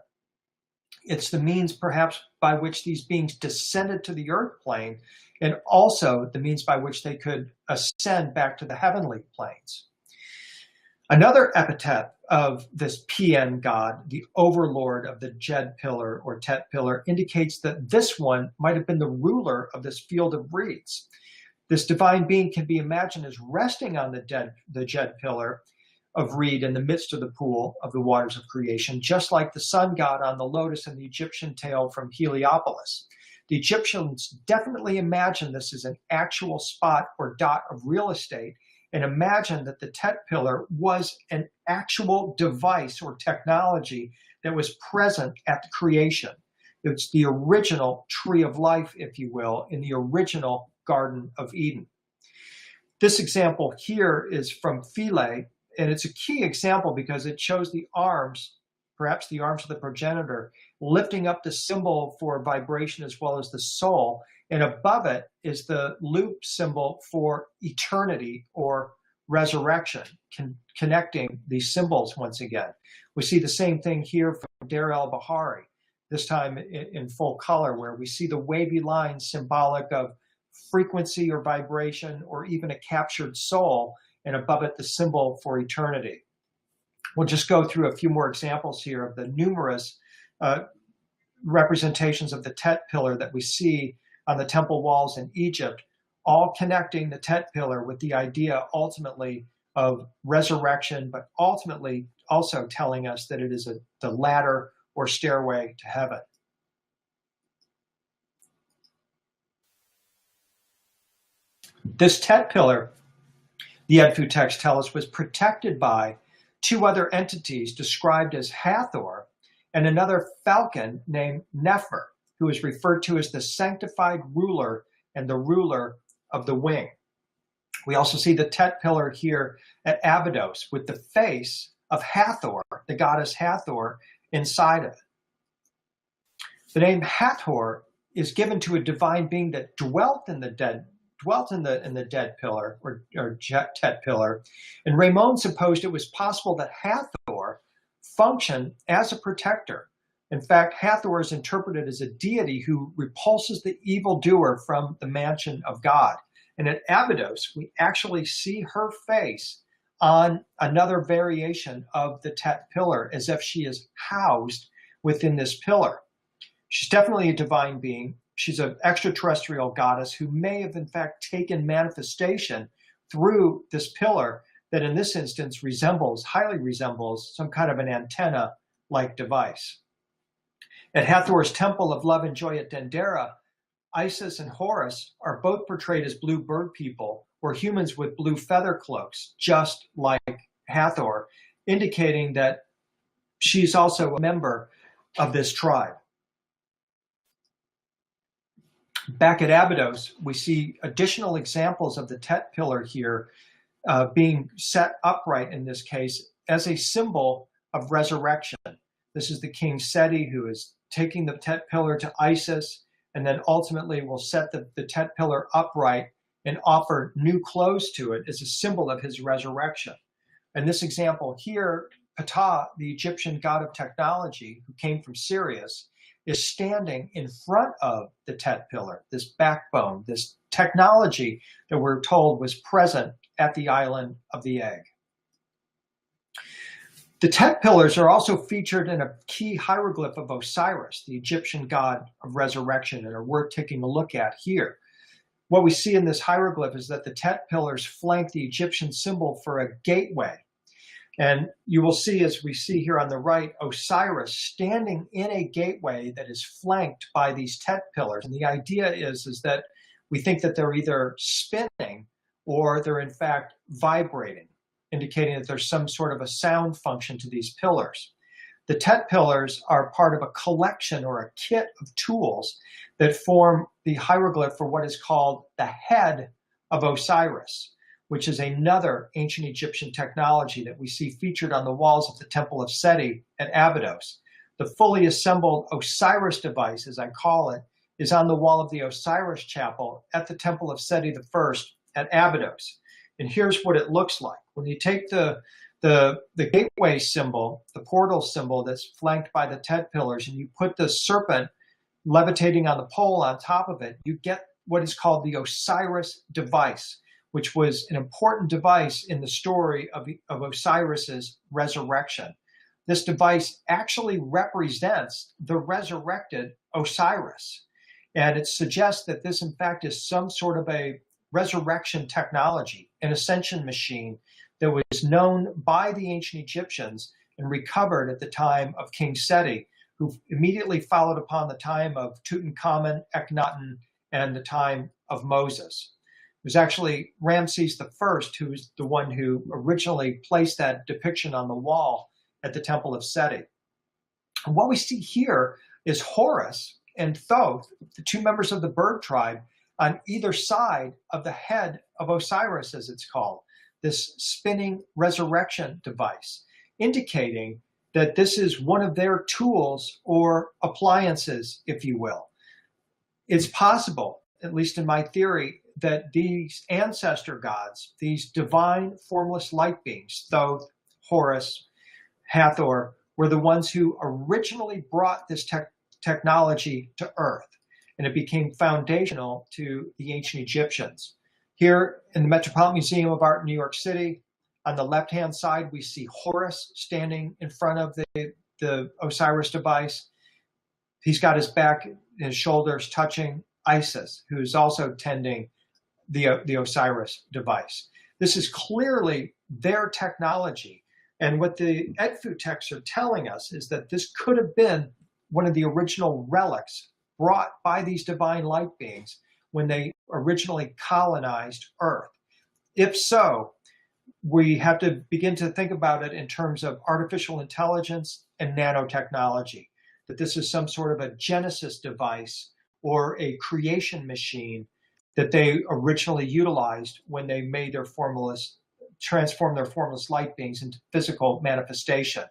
It's the means perhaps by which these beings descended to the earth plane, and also the means by which they could ascend back to the heavenly planes. Another epithet of this PN god, the overlord of the Jed pillar or Tet pillar, indicates that this one might have been the ruler of this field of reeds. This divine being can be imagined as resting on the Jed pillar of reed in the midst of the pool of the waters of creation, just like the sun god on the lotus in the Egyptian tale from Heliopolis. The Egyptians definitely imagined this as an actual spot or dot of real estate, and imagine that the Tet pillar was an actual device or technology that was present at the creation. It's the original tree of life, if you will, in the original Garden of Eden. This example here is from Philae, and it's a key example because it shows the arms, perhaps the arms of the progenitor, lifting up the symbol for vibration as well as the soul, and above it is the loop symbol for eternity or resurrection, connecting these symbols once again. We see the same thing here from Deir el-Bahari, this time in full color, where we see the wavy lines symbolic of frequency or vibration or even a captured soul, and above it the symbol for eternity. We'll just go through a few more examples here of the numerous representations of the Tet pillar that we see on the temple walls in Egypt, all connecting the Tet pillar with the idea ultimately of resurrection, but ultimately also telling us that it is the ladder or stairway to heaven. This Tet pillar, the Edfu texts tell us, was protected by two other entities described as Hathor and another falcon named Nefer, who is referred to as the sanctified ruler and the ruler of the wing. We also see the Tet pillar here at Abydos with the face of Hathor, the goddess Hathor, inside of it. The name Hathor is given to a divine being that dwelt in the Dead pillar or Tet pillar, and Raymond supposed it was possible that Hathor functioned as a protector. In fact, Hathor is interpreted as a deity who repulses the evildoer from the mansion of God. And at Abydos, we actually see her face on another variation of the Tet pillar, as if she is housed within this pillar. She's definitely a divine being. She's an extraterrestrial goddess who may have in fact taken manifestation through this pillar that in this instance highly resembles some kind of an antenna-like device. At Hathor's Temple of Love and Joy at Dendera, Isis and Horus are both portrayed as blue bird people or humans with blue feather cloaks, just like Hathor, indicating that she's also a member of this tribe. Back at Abydos, we see additional examples of the Tet pillar here being set upright in this case as a symbol of resurrection. This is the king Seti, who is taking the Tet pillar to Isis, and then ultimately will set the Tet pillar upright and offer new clothes to it as a symbol of his resurrection. In this example here, Ptah, the Egyptian god of technology who came from Sirius, is standing in front of the Tet Pillar, this backbone, this technology that we're told was present at the island of the egg. The Tet Pillars are also featured in a key hieroglyph of Osiris, the Egyptian god of resurrection, and are worth taking a look at here. What we see in this hieroglyph is that the Tet Pillars flank the Egyptian symbol for a gateway. And you will see, as we see here on the right, Osiris standing in a gateway that is flanked by these Tet Pillars. And the idea is that we think that they're either spinning or they're in fact vibrating, indicating that there's some sort of a sound function to these pillars. The Tet Pillars are part of a collection or a kit of tools that form the hieroglyph for what is called the head of Osiris, which is another ancient Egyptian technology that we see featured on the walls of the Temple of Seti at Abydos. The fully assembled Osiris device, as I call it, is on the wall of the Osiris Chapel at the Temple of Seti I at Abydos. And here's what it looks like. When you take the gateway symbol, the portal symbol that's flanked by the Tet Pillars, and you put the serpent levitating on the pole on top of it, you get what is called the Osiris device, which was an important device in the story of Osiris's resurrection. This device actually represents the resurrected Osiris. And it suggests that this, in fact, is some sort of a resurrection technology, an ascension machine that was known by the ancient Egyptians and recovered at the time of King Seti, who immediately followed upon the time of Tutankhamun, Akhenaten, and the time of Moses. It was actually Ramses I who was the one who originally placed that depiction on the wall at the Temple of Seti. And what we see here is Horus and Thoth, the two members of the bird tribe, on either side of the head of Osiris, as it's called, this spinning resurrection device, indicating that this is one of their tools or appliances, if you will. It's possible, at least in my theory, that these ancestor gods, these divine formless light beings, Thoth, Horus, Hathor, were the ones who originally brought this technology to Earth, and it became foundational to the ancient Egyptians. Here in the Metropolitan Museum of Art in New York City, on the left-hand side, we see Horus standing in front of the Osiris device. He's got his back and his shoulders touching Isis, who's also tending the Osiris device. This is clearly their technology. And what the Edfu Texts are telling us is that this could have been one of the original relics brought by these divine light beings when they originally colonized Earth. If so, we have to begin to think about it in terms of artificial intelligence and nanotechnology, that this is some sort of a genesis device or a creation machine that they originally utilized when they made their transformed their formless light beings into physical manifestation.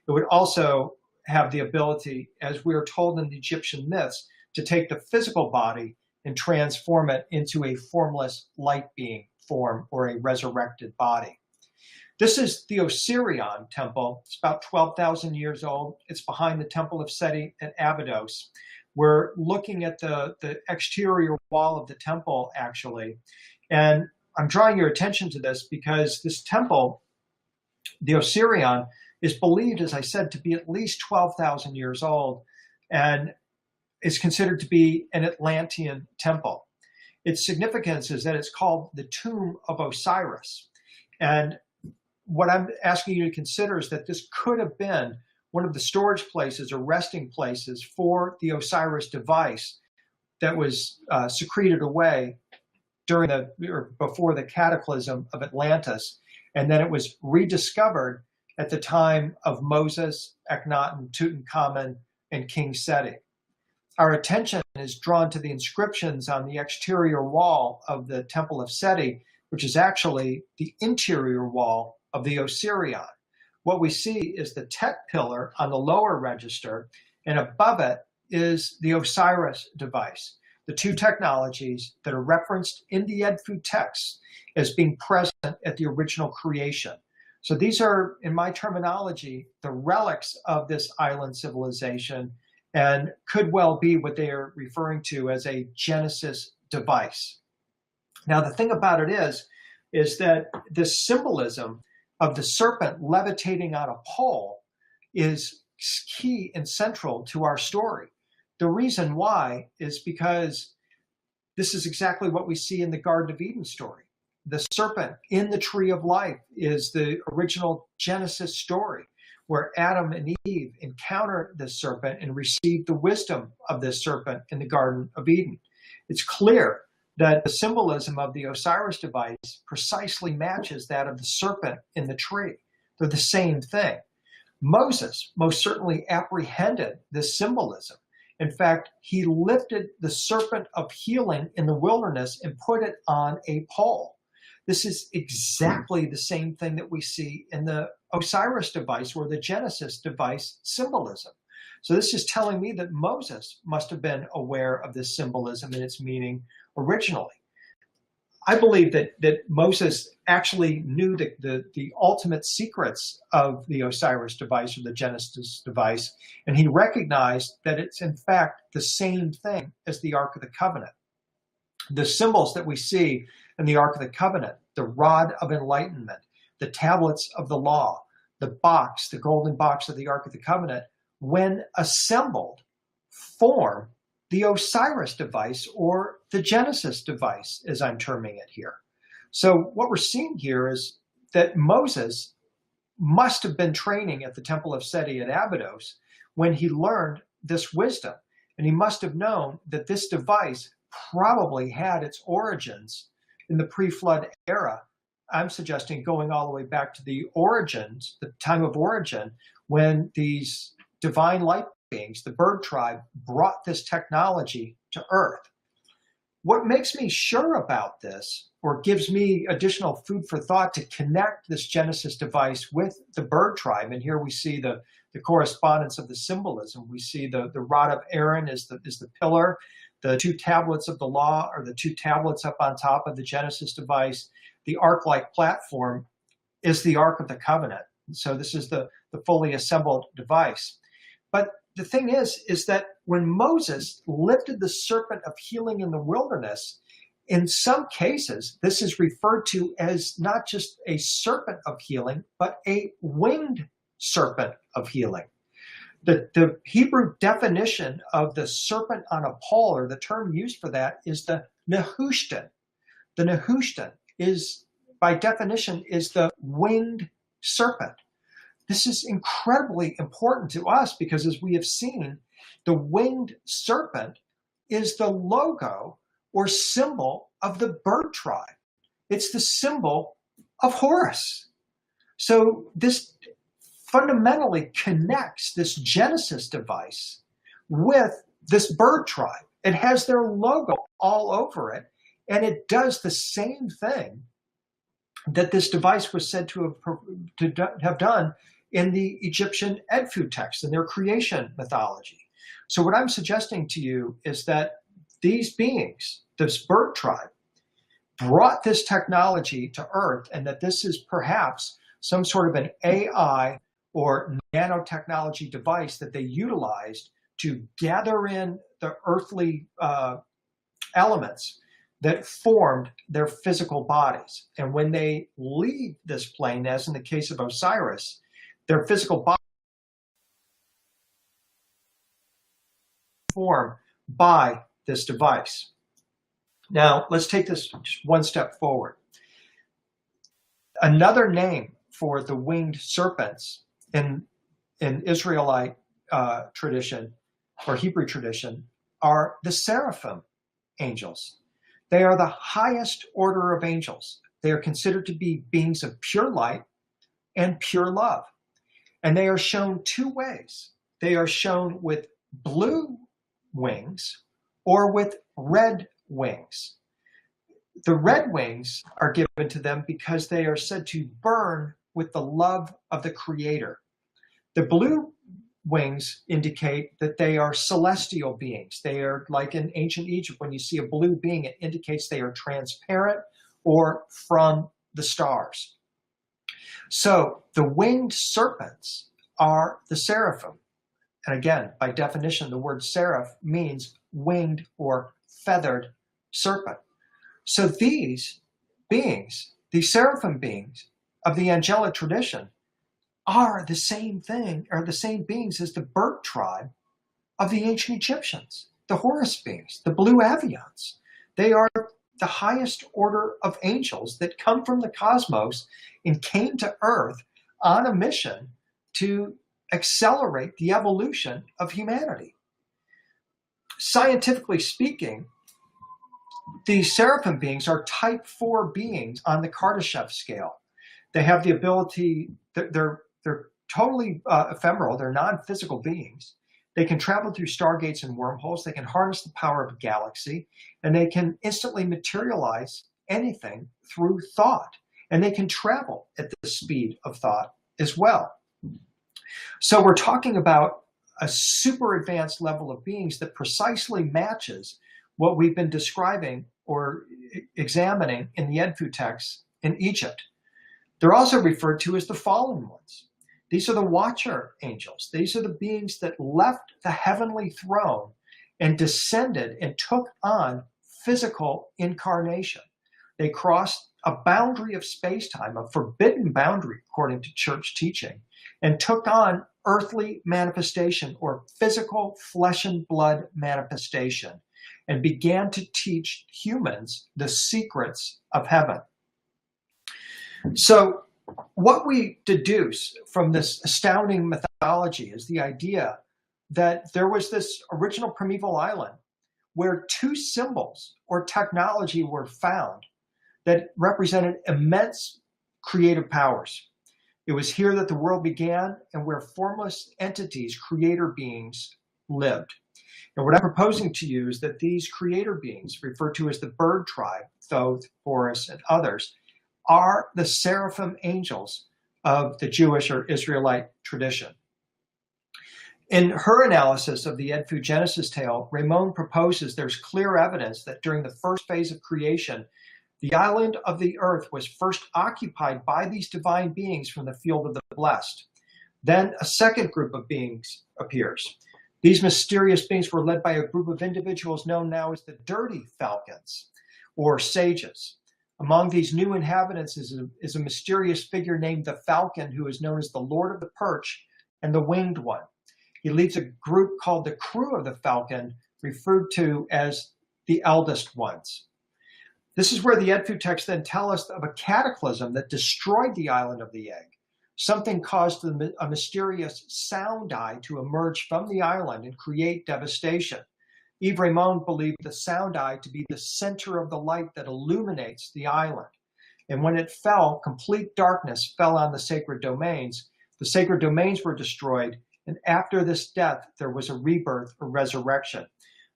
It would also have the ability, as we are told in the Egyptian myths, to take the physical body and transform it into a formless light being form or a resurrected body. This is Theocerion Temple. It's about 12,000 years old. It's behind the Temple of Seti at Abydos. We're looking at the exterior wall of the temple, actually. And I'm drawing your attention to this because this temple, Theocerion, is believed, as I said, to be at least 12,000 years old and is considered to be an Atlantean temple. Its significance is that it's called the Tomb of Osiris. And what I'm asking you to consider is that this could have been one of the storage places or resting places for the Osiris device that was secreted away before the cataclysm of Atlantis. And then it was rediscovered at the time of Moses, Akhenaten, Tutankhamun, and King Seti. Our attention is drawn to the inscriptions on the exterior wall of the Temple of Seti, which is actually the interior wall of the Theocerion. What we see is the Tet Pillar on the lower register, and above it is the Osiris device, the two technologies that are referenced in the Edfu Texts as being present at the original creation. So these are, in my terminology, the relics of this island civilization, and could well be what they are referring to as a Genesis device. Now, the thing about it is that this symbolism of the serpent levitating on a pole is key and central to our story. The reason why is because this is exactly what we see in the Garden of Eden story. The serpent in the tree of life is the original Genesis story, where Adam and Eve encounter the serpent and receive the wisdom of this serpent in the Garden of Eden. It's clear that the symbolism of the Osiris device precisely matches that of the serpent in the tree. They're the same thing. Moses most certainly apprehended this symbolism. In fact, he lifted the serpent of healing in the wilderness and put it on a pole. This is exactly the same thing that we see in the Osiris device or the Genesis device symbolism. So this is telling me that Moses must have been aware of this symbolism and its meaning originally. I believe that Moses actually knew the ultimate secrets of the Osiris device or the Genesis device, and he recognized that it's in fact the same thing as the Ark of the Covenant. The symbols that we see in the Ark of the Covenant, the rod of enlightenment, the tablets of the law, the box, the golden box of the Ark of the Covenant, when assembled, form the Osiris device or the Genesis device, as I'm terming it here. So what we're seeing here is that Moses must have been training at the Temple of Seti at Abydos when he learned this wisdom. And he must have known that this device probably had its origins in the pre-flood era. I'm suggesting going all the way back to the origins, the time of origin, when these divine light beings, the bird tribe, brought this technology to Earth. What makes me sure about this, or gives me additional food for thought to connect this Genesis device with the bird tribe, and here we see the correspondence of the symbolism. We see the rod of Aaron is the pillar, the two tablets of the law are the two tablets up on top of the Genesis device. The ark-like platform is the Ark of the Covenant. So this is the fully assembled device. But the thing is that when Moses lifted the serpent of healing in the wilderness, in some cases, this is referred to as not just a serpent of healing, but a winged serpent of healing. The Hebrew definition of the serpent on a pole, or the term used for that, is the Nehushtan. The Nehushtan is, by definition, is the winged serpent. This is incredibly important to us because, as we have seen, the winged serpent is the logo or symbol of the bird tribe. It's the symbol of Horus. So this fundamentally connects this Genesis device with this bird tribe. It has their logo all over it, and it does the same thing that this device was said to have done in the Egyptian Edfu Texts, in their creation mythology. So what I'm suggesting to you is that these beings, this bird tribe, brought this technology to Earth, and that this is perhaps some sort of an AI or nanotechnology device that they utilized to gather in the earthly elements that formed their physical bodies. And when they leave this plane, as in the case of Osiris, their physical body formed by this device. Now, let's take this just one step forward. Another name for the winged serpents in Israelite tradition or Hebrew tradition are the Seraphim Angels. They are the highest order of angels. They are considered to be beings of pure light and pure love. And they are shown two ways. They are shown with blue wings or with red wings. The red wings are given to them because they are said to burn with the love of the Creator. The blue wings indicate that they are celestial beings. They are like in ancient Egypt, when you see a blue being, it indicates they are transparent or from the stars. So the winged serpents are the seraphim. And again, by definition, the word seraph means winged or feathered serpent. So these beings, these seraphim beings of the angelic tradition, are the same thing, or the same beings as the bird tribe of the ancient Egyptians, the Horus beings, the blue avians. They are the highest order of angels that come from the cosmos and came to Earth on a mission to accelerate the evolution of humanity. Scientifically speaking, these seraphim beings are type 4 beings on the Kardashev scale. They have the ability, they're totally ephemeral, they're non-physical beings. They can travel through stargates and wormholes, they can harness the power of a galaxy, and they can instantly materialize anything through thought. And they can travel at the speed of thought as well. So we're talking about a super advanced level of beings that precisely matches what we've been describing or examining in the Edfu texts in Egypt. They're also referred to as the fallen ones. These are the watcher angels. These are the beings that left the heavenly throne and descended and took on physical incarnation. They crossed a boundary of space-time, a forbidden boundary according to church teaching, and took on earthly manifestation or physical flesh and blood manifestation, and began to teach humans the secrets of heaven. So what we deduce from this astounding mythology is the idea that there was this original primeval island where two symbols or technology were found that represented immense creative powers. It was here that the world began and where formless entities, creator beings, lived. And what I'm proposing to you is that these creator beings, referred to as the bird tribe, Thoth, Horus, and others, are the Seraphim Angels of the Jewish or Israelite tradition. In her analysis of the Edfu Genesis tale, Ramon proposes there's clear evidence that during the first phase of creation, the island of the earth was first occupied by these divine beings from the field of the blessed. Then a second group of beings appears. These mysterious beings were led by a group of individuals known now as the dirty falcons or sages. Among these new inhabitants is a mysterious figure named the Falcon, who is known as the Lord of the Perch and the Winged One. He leads a group called the crew of the Falcon, referred to as the eldest ones. This is where the Edfu texts then tell us of a cataclysm that destroyed the island of the egg. Something caused a mysterious sound eye to emerge from the island and create devastation. Yves Raymond believed the sound eye to be the center of the light that illuminates the island. And when it fell, complete darkness fell on the sacred domains. The sacred domains were destroyed, and after this death, there was a rebirth or resurrection.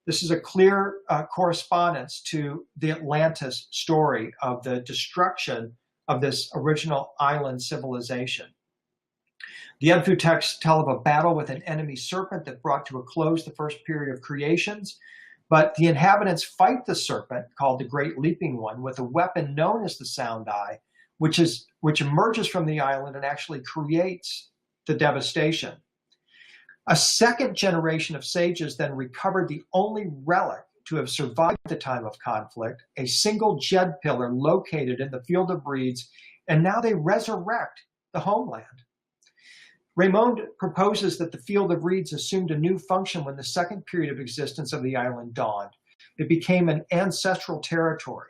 This is a clear correspondence to the Atlantis story of the destruction of this original island civilization. The Edfu texts tell of a battle with an enemy serpent that brought to a close the first period of creations, but the inhabitants fight the serpent, called the Great Leaping One, with a weapon known as the Sound Eye, which emerges from the island and actually creates the devastation. A second generation of sages then recovered the only relic to have survived the time of conflict, a single Tet Pillar located in the Field of Reeds, and now they resurrect the homeland. Raymond proposes that the Field of Reeds assumed a new function when the second period of existence of the island dawned. It became an ancestral territory.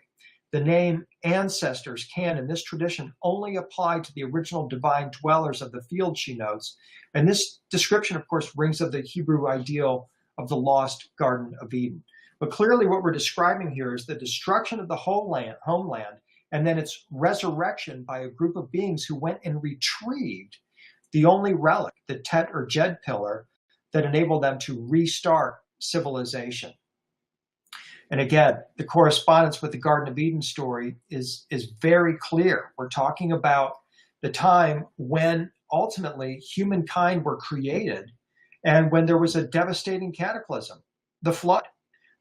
The name ancestors can, in this tradition, only apply to the original divine dwellers of the field, she notes. And this description, of course, rings of the Hebrew ideal of the lost Garden of Eden. But clearly what we're describing here is the destruction of the homeland, and then its resurrection by a group of beings who went and retrieved the only relic, the Tet or Tet Pillar, that enabled them to restart civilization. And again, the correspondence with the Garden of Eden story is very clear. We're talking about the time when ultimately humankind were created and when there was a devastating cataclysm, the flood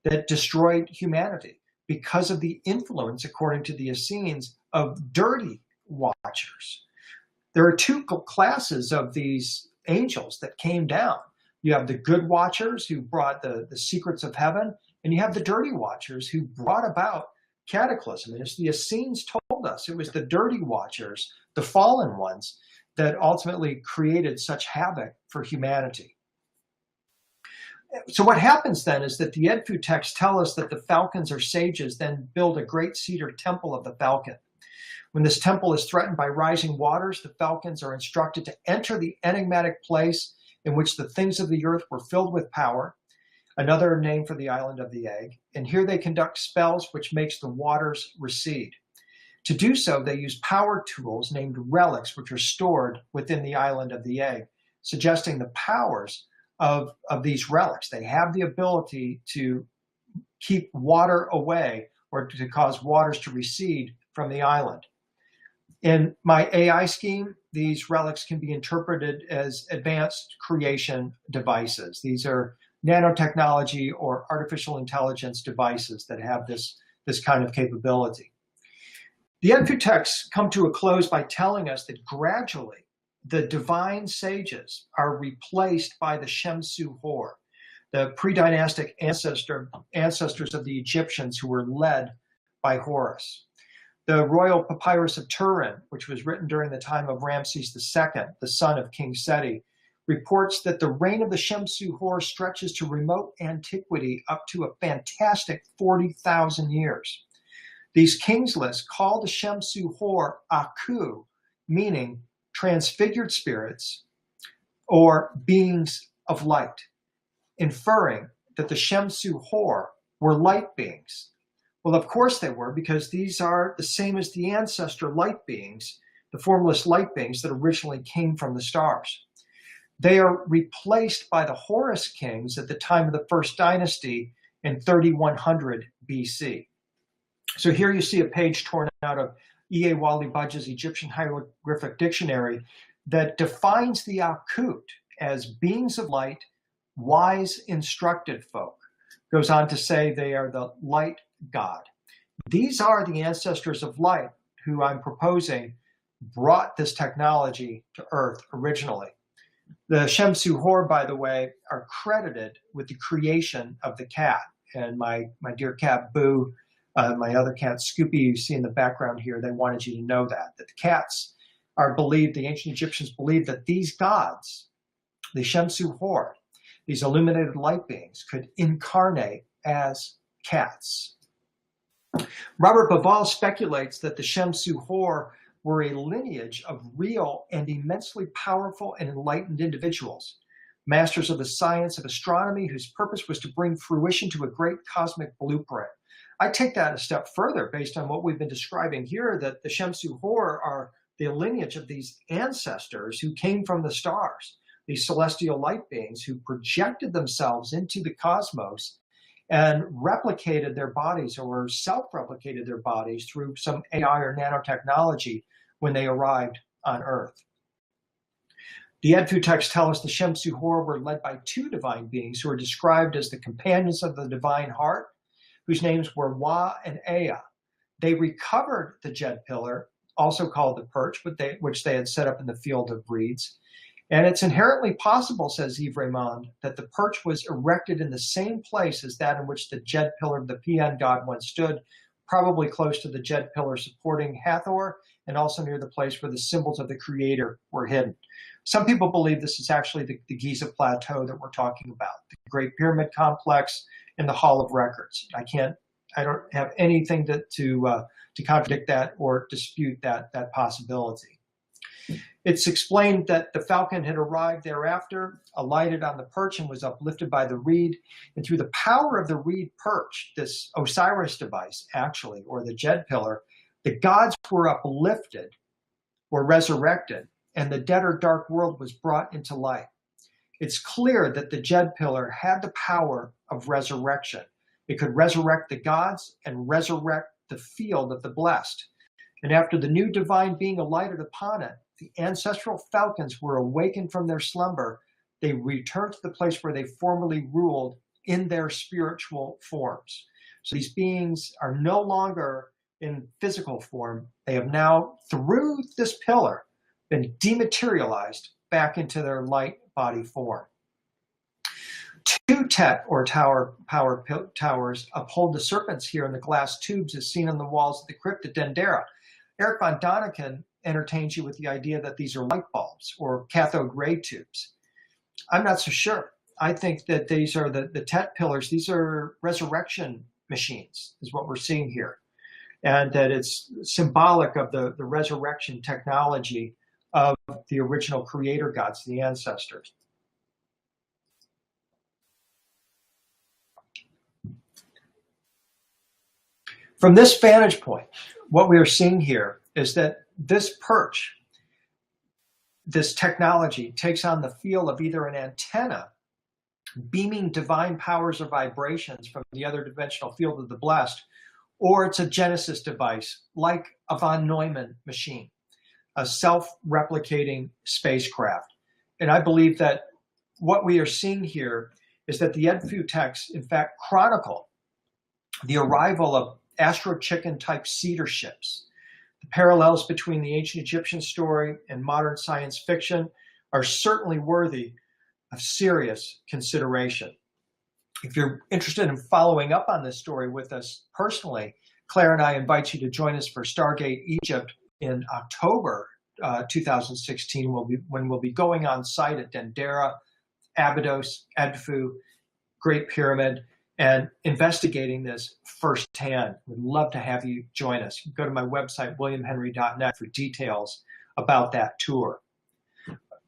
that destroyed humanity because of the influence, according to the Essenes, of dirty watchers. There are two classes of these angels that came down. You have the good watchers who brought the secrets of heaven, and you have the dirty watchers who brought about cataclysm. And as the Essenes told us, it was the dirty watchers, the fallen ones, that ultimately created such havoc for humanity. So what happens then is that the Edfu texts tell us that the falcons or sages then build a great cedar temple of the falcon. When this temple is threatened by rising waters, the falcons are instructed to enter the enigmatic place in which the things of the earth were filled with power, another name for the island of the egg, and here they conduct spells which makes the waters recede. To do so, they use power tools named relics, which are stored within the island of the egg, suggesting the powers of these relics. They have the ability to keep water away or to cause waters to recede from the island. In my AI scheme, these relics can be interpreted as advanced creation devices. These are nanotechnology or artificial intelligence devices that have this kind of capability. The Edfu texts come to a close by telling us that gradually the divine sages are replaced by the Shemsu Hor, the pre-dynastic ancestors of the Egyptians who were led by Horus. The royal papyrus of Turin, which was written during the time of Ramses II, the son of King Seti, reports that the reign of the Shemsu Hor stretches to remote antiquity up to a fantastic 40,000 years. These kings lists call the Shemsu Hor Aku, meaning transfigured spirits or beings of light, inferring that the Shemsu Hor were light beings. Well, of course they were, because these are the same as the ancestor light beings, the formless light beings that originally came from the stars. They are replaced by the Horus kings at the time of the first dynasty in 3100 BC. So here you see a page torn out of E.A. Wally Budge's Egyptian Hieroglyphic Dictionary that defines the Akut as beings of light, wise, instructed folk. Goes on to say they are the light god. These are the ancestors of light who I'm proposing brought this technology to Earth originally. The Shemsu Hor, by the way, are credited with the creation of the cat. And my dear cat Boo, my other cat Scoopy, you see in the background here, they wanted you to know that the cats are believed, the ancient Egyptians believed that these gods, the Shemsu Hor, these illuminated light beings, could incarnate as cats. Robert Bauval speculates that the Shemsu Hor were a lineage of real and immensely powerful and enlightened individuals, masters of the science of astronomy whose purpose was to bring fruition to a great cosmic blueprint. I take that a step further based on what we've been describing here, that the Shemsu Hor are the lineage of these ancestors who came from the stars, these celestial light beings who projected themselves into the cosmos and replicated their bodies or self-replicated their bodies through some AI or nanotechnology when they arrived on Earth. The Edfu texts tell us the Shemsu Hor were led by two divine beings who are described as the companions of the divine heart, whose names were Wa and Ea. They recovered the Jet Pillar, also called the perch, which they had set up in the field of reeds. And it's inherently possible, says Yves Raymond, that the perch was erected in the same place as that in which the Jet Pillar of the Peon god once stood, probably close to the Jet Pillar supporting Hathor, and also near the place where the symbols of the creator were hidden. Some people believe this is actually the Giza Plateau that we're talking about, the Great Pyramid Complex and the Hall of Records. I don't have anything to contradict that or dispute that possibility. It's explained that the falcon had arrived thereafter, alighted on the perch, and was uplifted by the reed. And through the power of the reed perch, this Osiris device, actually, or the Jet Pillar, the gods were uplifted, were resurrected, and the dead or dark world was brought into light. It's clear that the Jet Pillar had the power of resurrection. It could resurrect the gods and resurrect the field of the blessed. And after the new divine being alighted upon it, the ancestral falcons were awakened from their slumber. They returned to the place where they formerly ruled in their spiritual forms. So these beings are no longer in physical form. They have now, through this pillar, been dematerialized back into their light body form. Two Tet or power towers uphold the serpents here in the glass tubes as seen on the walls of the crypt at Dendera. Eric von Daniken entertains you with the idea that these are light bulbs or cathode ray tubes. I'm not so sure. I think that these are the Tet Pillars. These are resurrection machines, is what we're seeing here. And that it's symbolic of the resurrection technology of the original creator gods, the ancestors. From this vantage point, what we are seeing here is that this perch, this technology, takes on the feel of either an antenna beaming divine powers or vibrations from the other dimensional field of the blessed, or it's a Genesis device like a von Neumann machine, a self-replicating spacecraft. And I believe that what we are seeing here is that the Edfu Texts, in fact, chronicle the arrival of Astro Chicken type cedar ships. The parallels between the ancient Egyptian story and modern science fiction are certainly worthy of serious consideration. If you're interested in following up on this story with us personally, Claire and I invite you to join us for Stargate Egypt in October 2016, when we'll be going on site at Dendera, Abydos, Edfu, Great Pyramid, and investigating this firsthand. We'd love to have you join us. Go to my website, williamhenry.net, for details about that tour.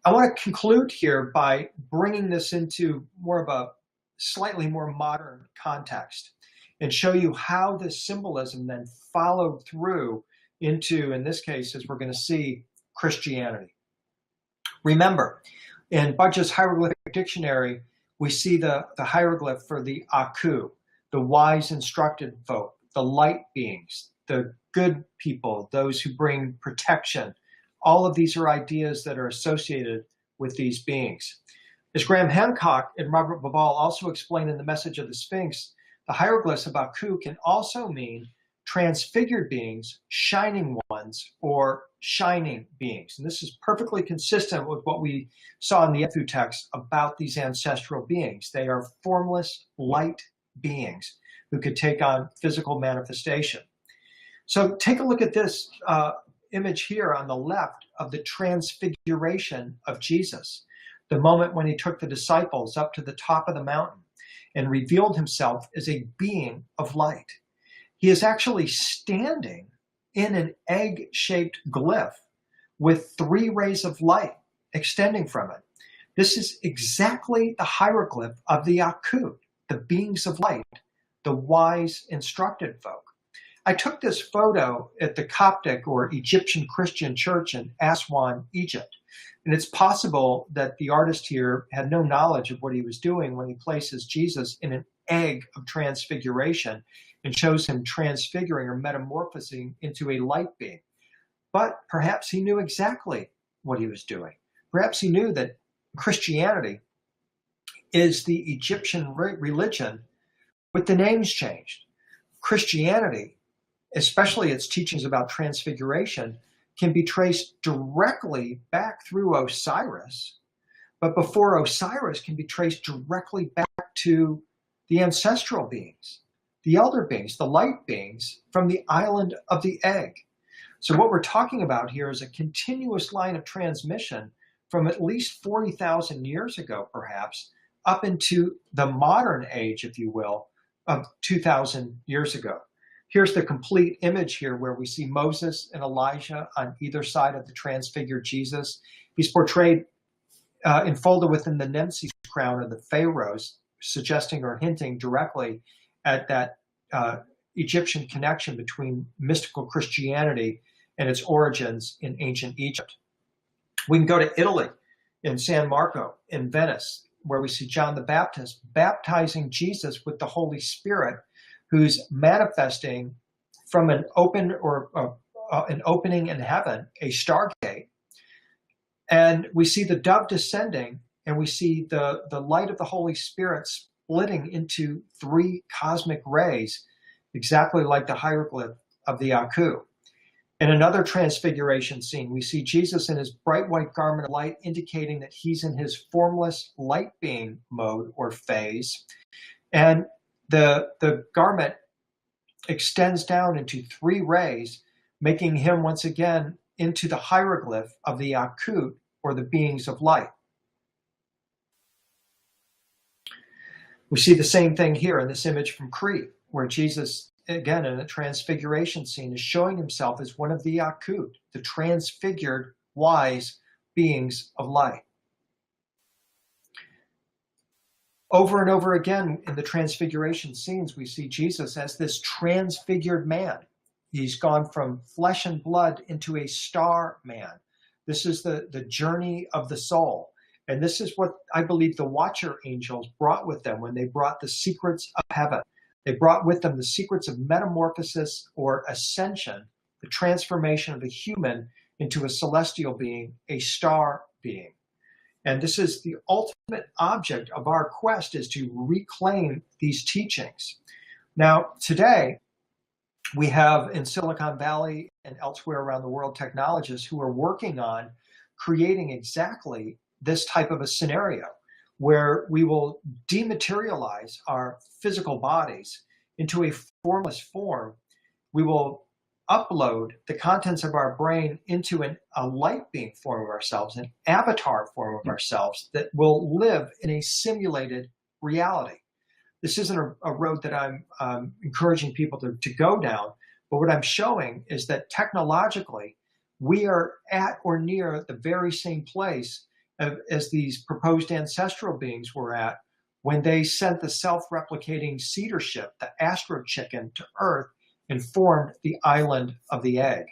I want to conclude here by bringing this into more of a slightly more modern context and show you how this symbolism then followed through into, in this case, as we're going to see, Christianity. Remember, in Budge's Hieroglyphic Dictionary, we see the hieroglyph for the Aku, the wise instructed folk, the light beings, the good people, those who bring protection. All of these are ideas that are associated with these beings. As Graham Hancock and Robert Babal also explain in The Message of the Sphinx, the hieroglyphs of Aku can also mean transfigured beings, shining ones, or shining beings. And this is perfectly consistent with what we saw in the Edfu text about these ancestral beings. They are formless light beings who could take on physical manifestation. So take a look at this image here on the left of the Transfiguration of Jesus, the moment when he took the disciples up to the top of the mountain and revealed himself as a being of light. He is actually standing in an egg-shaped glyph with 3 rays of light extending from it. This is exactly the hieroglyph of the Aku, the beings of light, the wise instructed folk. I took this photo at the Coptic or Egyptian Christian church in Aswan, Egypt. And it's possible that the artist here had no knowledge of what he was doing when he places Jesus in an egg of transfiguration and shows him transfiguring or metamorphosing into a light being. But perhaps he knew exactly what he was doing. Perhaps he knew that Christianity is the Egyptian religion with the names changed. Christianity, especially its teachings about transfiguration, can be traced directly back through Osiris, but before Osiris can be traced directly back to the ancestral beings, the elder beings, the light beings from the island of the egg. So what we're talking about here is a continuous line of transmission from at least 40,000 years ago, perhaps, up into the modern age, if you will, of 2,000 years ago. Here's the complete image here where we see Moses and Elijah on either side of the transfigured Jesus. He's portrayed enfolded within the Nemsi's crown of the pharaohs, suggesting or hinting directly at that Egyptian connection between mystical Christianity and its origins in ancient Egypt. We can go to Italy, in San Marco, in Venice, where we see John the Baptist baptizing Jesus with the Holy Spirit, who's manifesting from an open or an opening in heaven, a stargate. And we see the dove descending, and we see the light of the Holy Spirit splitting into 3 cosmic rays, exactly like the hieroglyph of the Aku. In another transfiguration scene, we see Jesus in his bright white garment of light, indicating that he's in his formless light being mode or phase. And the garment extends down into 3 rays, making him once again into the hieroglyph of the Akut, or the beings of light. We see the same thing here in this image from Crete, where Jesus, again, in a transfiguration scene, is showing himself as one of the Akut, the transfigured, wise beings of light. Over and over again in the transfiguration scenes, we see Jesus as this transfigured man. He's gone from flesh and blood into a star man. This is the journey of the soul. And this is what I believe the Watcher Angels brought with them when they brought the secrets of heaven. They brought with them the secrets of metamorphosis or ascension, the transformation of the human into a celestial being, a star being. And this is the ultimate object of our quest, is to reclaim these teachings. Now, today, we have in Silicon Valley and elsewhere around the world technologists who are working on creating exactly this type of a scenario where we will dematerialize our physical bodies into a formless form. We will upload the contents of our brain into a light being form of ourselves, an avatar form of ourselves that will live in a simulated reality. This isn't a road that I'm encouraging people to go down, but what I'm showing is that technologically, we are at or near the very same place as these proposed ancestral beings were at when they sent the self-replicating cedar ship, the Astro Chicken, to Earth and formed the island of the egg.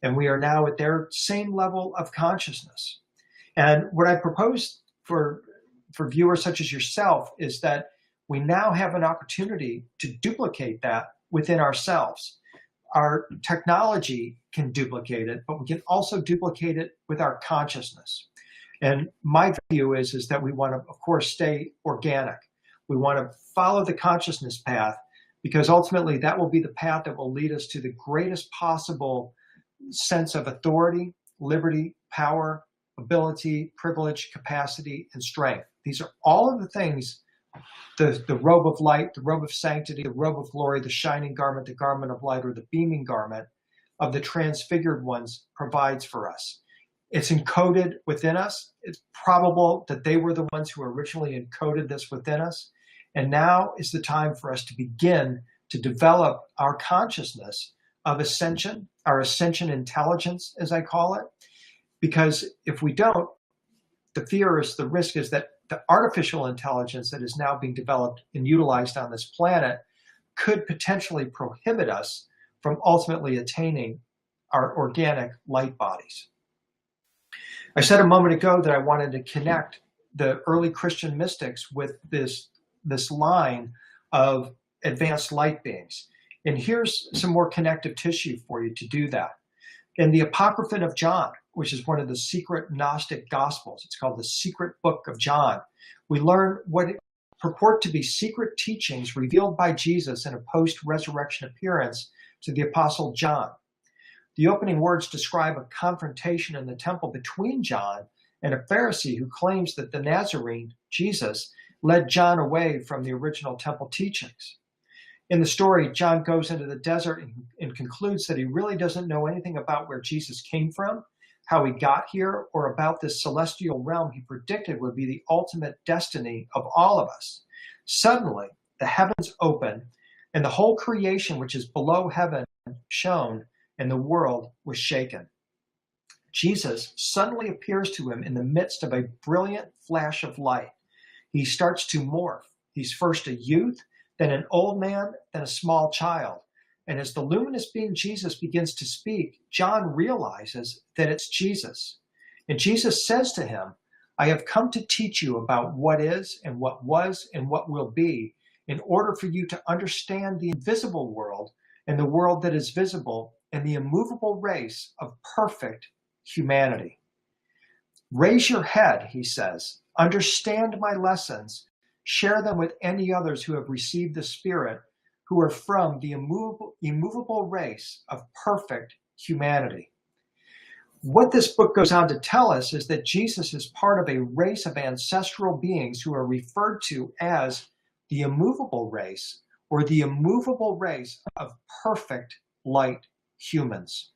And we are now at their same level of consciousness. And what I propose for viewers such as yourself is that we now have an opportunity to duplicate that within ourselves. Our technology can duplicate it, but we can also duplicate it with our consciousness. And my view is that we want to, of course, stay organic. We want to follow the consciousness path, because ultimately that will be the path that will lead us to the greatest possible sense of authority, liberty, power, ability, privilege, capacity, and strength. These are all of the things, the robe of light, the robe of sanctity, the robe of glory, the shining garment, the garment of light, or the beaming garment of the transfigured ones provides for us. It's encoded within us. It's probable that they were the ones who originally encoded this within us. And now is the time for us to begin to develop our consciousness of ascension, our ascension intelligence, as I call it. Because if we don't, the risk is that the artificial intelligence that is now being developed and utilized on this planet could potentially prohibit us from ultimately attaining our organic light bodies. I said a moment ago that I wanted to connect the early Christian mystics with this line of advanced light beings. And here's some more connective tissue for you to do that. In the Apocrypha of John, which is one of the secret Gnostic Gospels, it's called the Secret Book of John, we learn what purport to be secret teachings revealed by Jesus in a post-resurrection appearance to the Apostle John. The opening words describe a confrontation in the temple between John and a Pharisee who claims that the Nazarene, Jesus, led John away from the original temple teachings. In the story, John goes into the desert and concludes that he really doesn't know anything about where Jesus came from, how he got here, or about this celestial realm he predicted would be the ultimate destiny of all of us. Suddenly, the heavens open, and the whole creation which is below heaven shone, and the world was shaken. Jesus suddenly appears to him in the midst of a brilliant flash of light. He starts to morph. He's first a youth, then an old man, then a small child. And as the luminous being Jesus begins to speak, John realizes that it's Jesus. And Jesus says to him, "I have come to teach you about what is and what was and what will be, in order for you to understand the invisible world and the world that is visible and the immovable race of perfect humanity. Raise your head," he says, "understand my lessons, share them with any others who have received the Spirit, who are from the immovable race of perfect humanity. What this book goes on to tell us is that Jesus is part of a race of ancestral beings who are referred to as the immovable race, or the immovable race of perfect light humans.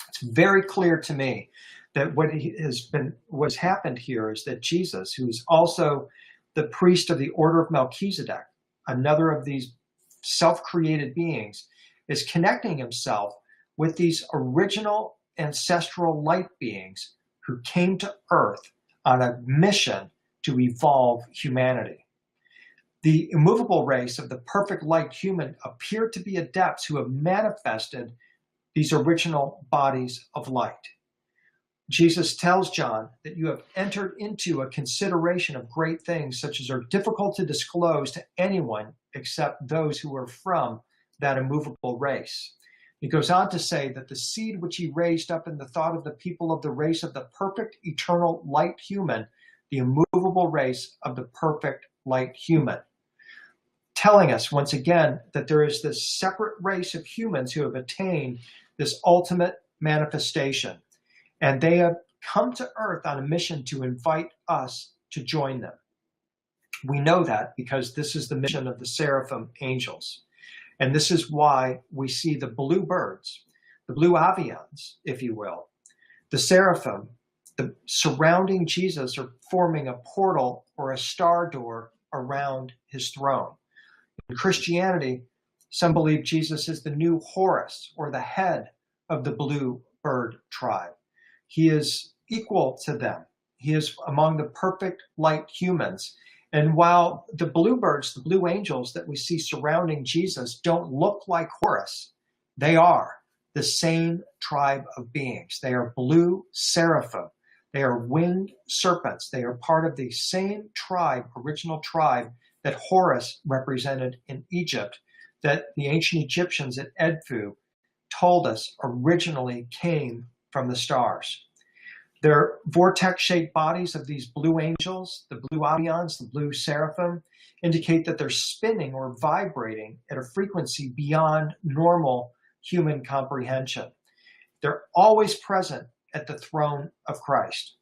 It's very clear to me that what's happened here is that Jesus, who is also the priest of the order of Melchizedek, another of these self-created beings, is connecting himself with these original ancestral light beings who came to Earth on a mission to evolve humanity. The immovable race of the perfect light human appear to be adepts who have manifested these original bodies of light. Jesus tells John that you have entered into a consideration of great things such as are difficult to disclose to anyone except those who are from that immovable race. He goes on to say that the seed which he raised up in the thought of the people of the race of the perfect eternal light human, the immovable race of the perfect light human, telling us once again that there is this separate race of humans who have attained this ultimate manifestation. And they have come to Earth on a mission to invite us to join them. We know that because this is the mission of the Seraphim Angels. And this is why we see the blue birds, the blue avians, if you will, the seraphim, the surrounding Jesus, are forming a portal or a star door around his throne. In Christianity, some believe Jesus is the new Horus, or the head of the blue bird tribe. He is equal to them. He is among the perfect light humans. And while the bluebirds, the blue angels that we see surrounding Jesus don't look like Horus, they are the same tribe of beings. They are blue seraphim. They are winged serpents. They are part of the same tribe, original tribe, that Horus represented in Egypt, that the ancient Egyptians at Edfu told us originally came from the stars. Their vortex-shaped bodies of these blue angels, the blue avians, the blue seraphim, indicate that they're spinning or vibrating at a frequency beyond normal human comprehension. They're always present at the throne of Christ.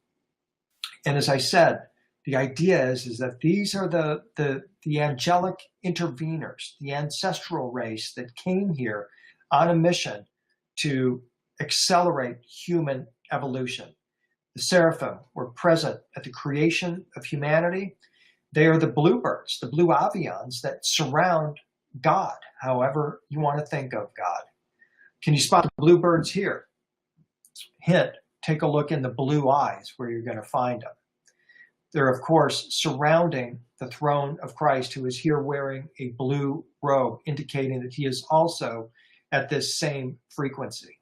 And as I said, the idea is that these are the angelic interveners, the ancestral race that came here on a mission to accelerate human evolution. The seraphim were present at the creation of humanity. They are the bluebirds, the blue avians that surround God, however you want to think of God. Can you spot the bluebirds here? Hint, take a look in the blue eyes where you're going to find them. They're, of course, surrounding the throne of Christ, who is here wearing a blue robe, indicating that he is also at this same frequency.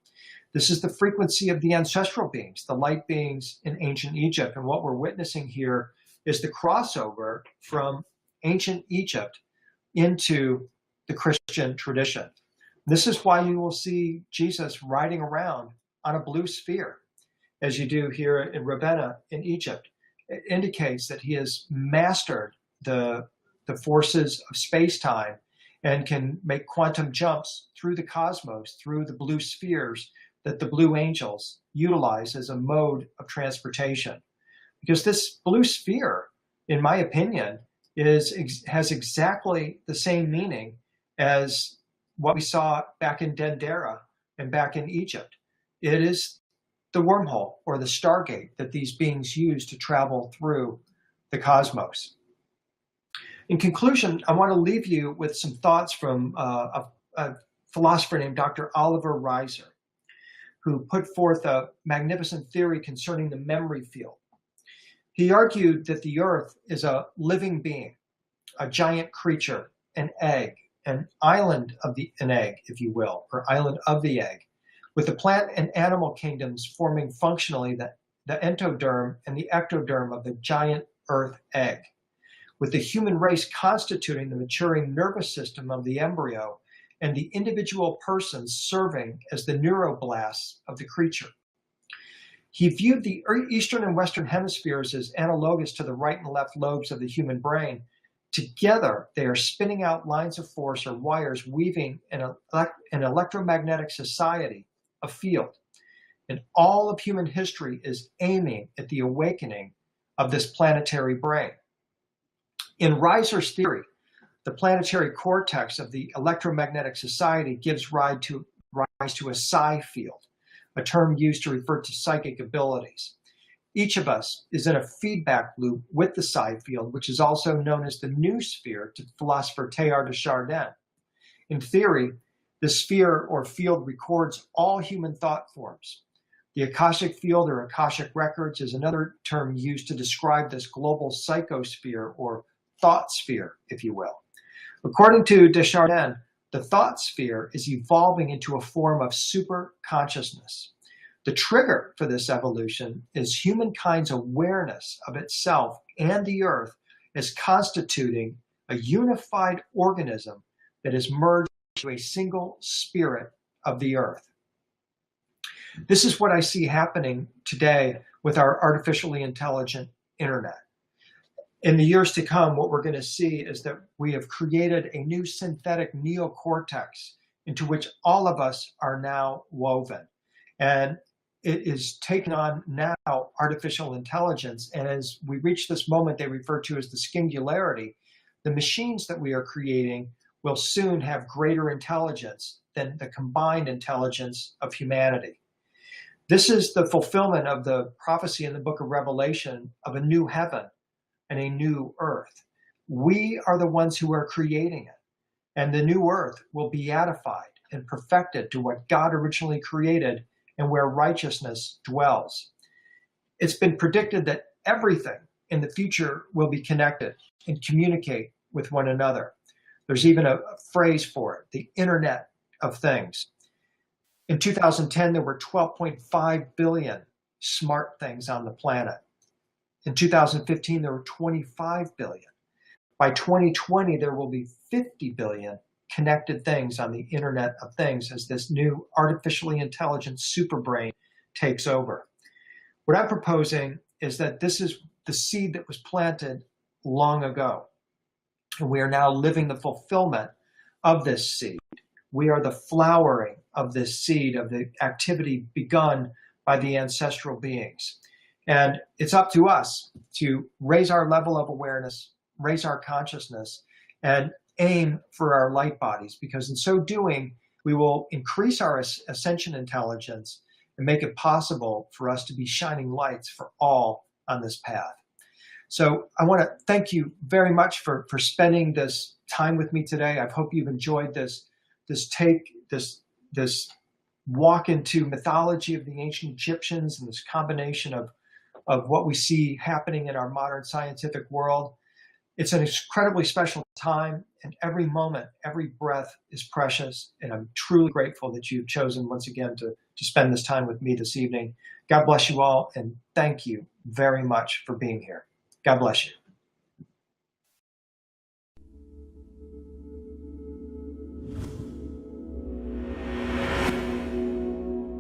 This is the frequency of the ancestral beings, the light beings in ancient Egypt. And what we're witnessing here is the crossover from ancient Egypt into the Christian tradition. This is why you will see Jesus riding around on a blue sphere, as you do here in Ravenna in Egypt. It indicates that he has mastered the forces of space-time and can make quantum jumps through the cosmos, through the blue spheres that the blue angels utilize as a mode of transportation. Because this blue sphere, in my opinion, has exactly the same meaning as what we saw back in Dendera and back in Egypt. It is the wormhole or the stargate that these beings use to travel through the cosmos. In conclusion, I want to leave you with some thoughts from a philosopher named Dr. Oliver Reiser, who put forth a magnificent theory concerning the memory field. He argued that the earth is a living being, a giant creature, an egg, an island of an egg, if you will, or island of the egg, with the plant and animal kingdoms forming functionally the entoderm and the ectoderm of the giant earth egg, with the human race constituting the maturing nervous system of the embryo and the individual persons serving as the neuroblasts of the creature. He viewed the eastern and western hemispheres as analogous to the right and left lobes of the human brain. Together, they are spinning out lines of force or wires, weaving an electromagnetic society a field. And all of human history is aiming at the awakening of this planetary brain. In Reiser's theory, the planetary cortex of the electromagnetic society gives rise to a psi field, a term used to refer to psychic abilities. Each of us is in a feedback loop with the psi field, which is also known as the new sphere to philosopher Teilhard de Chardin. In theory, the sphere or field records all human thought forms. The Akashic field or Akashic records is another term used to describe this global psychosphere or thought sphere, if you will. According to de Chardin, the thought sphere is evolving into a form of super consciousness. The trigger for this evolution is humankind's awareness of itself and the earth as constituting a unified organism that is merged into a single spirit of the earth. This is what I see happening today with our artificially intelligent internet. In the years to come, what we're going to see is that we have created a new synthetic neocortex into which all of us are now woven. And it is taken on now artificial intelligence. And as we reach this moment they refer to as the singularity, the machines that we are creating will soon have greater intelligence than the combined intelligence of humanity. This is the fulfillment of the prophecy in the book of Revelation of a new heaven and a new earth. We are the ones who are creating it. And the new earth will be beatified and perfected to what God originally created and where righteousness dwells. It's been predicted that everything in the future will be connected and communicate with one another. There's even a phrase for it, the Internet of Things. In 2010, there were 12.5 billion smart things on the planet. In 2015, there were 25 billion. By 2020, there will be 50 billion connected things on the Internet of Things as this new artificially intelligent superbrain takes over. What I'm proposing is that this is the seed that was planted long ago. And we are now living the fulfillment of this seed. We are the flowering of this seed, of the activity begun by the ancestral beings. And it's up to us to raise our level of awareness, raise our consciousness, and aim for our light bodies, because in so doing, we will increase our ascension intelligence and make it possible for us to be shining lights for all on this path. So I want to thank you very much for spending this time with me today. I hope you've enjoyed this walk into mythology of the ancient Egyptians and this combination of what we see happening in our modern scientific world. It's an incredibly special time, and every moment, every breath is precious. And I'm truly grateful that you've chosen once again to spend this time with me this evening. God bless you all, and thank you very much for being here. God bless you.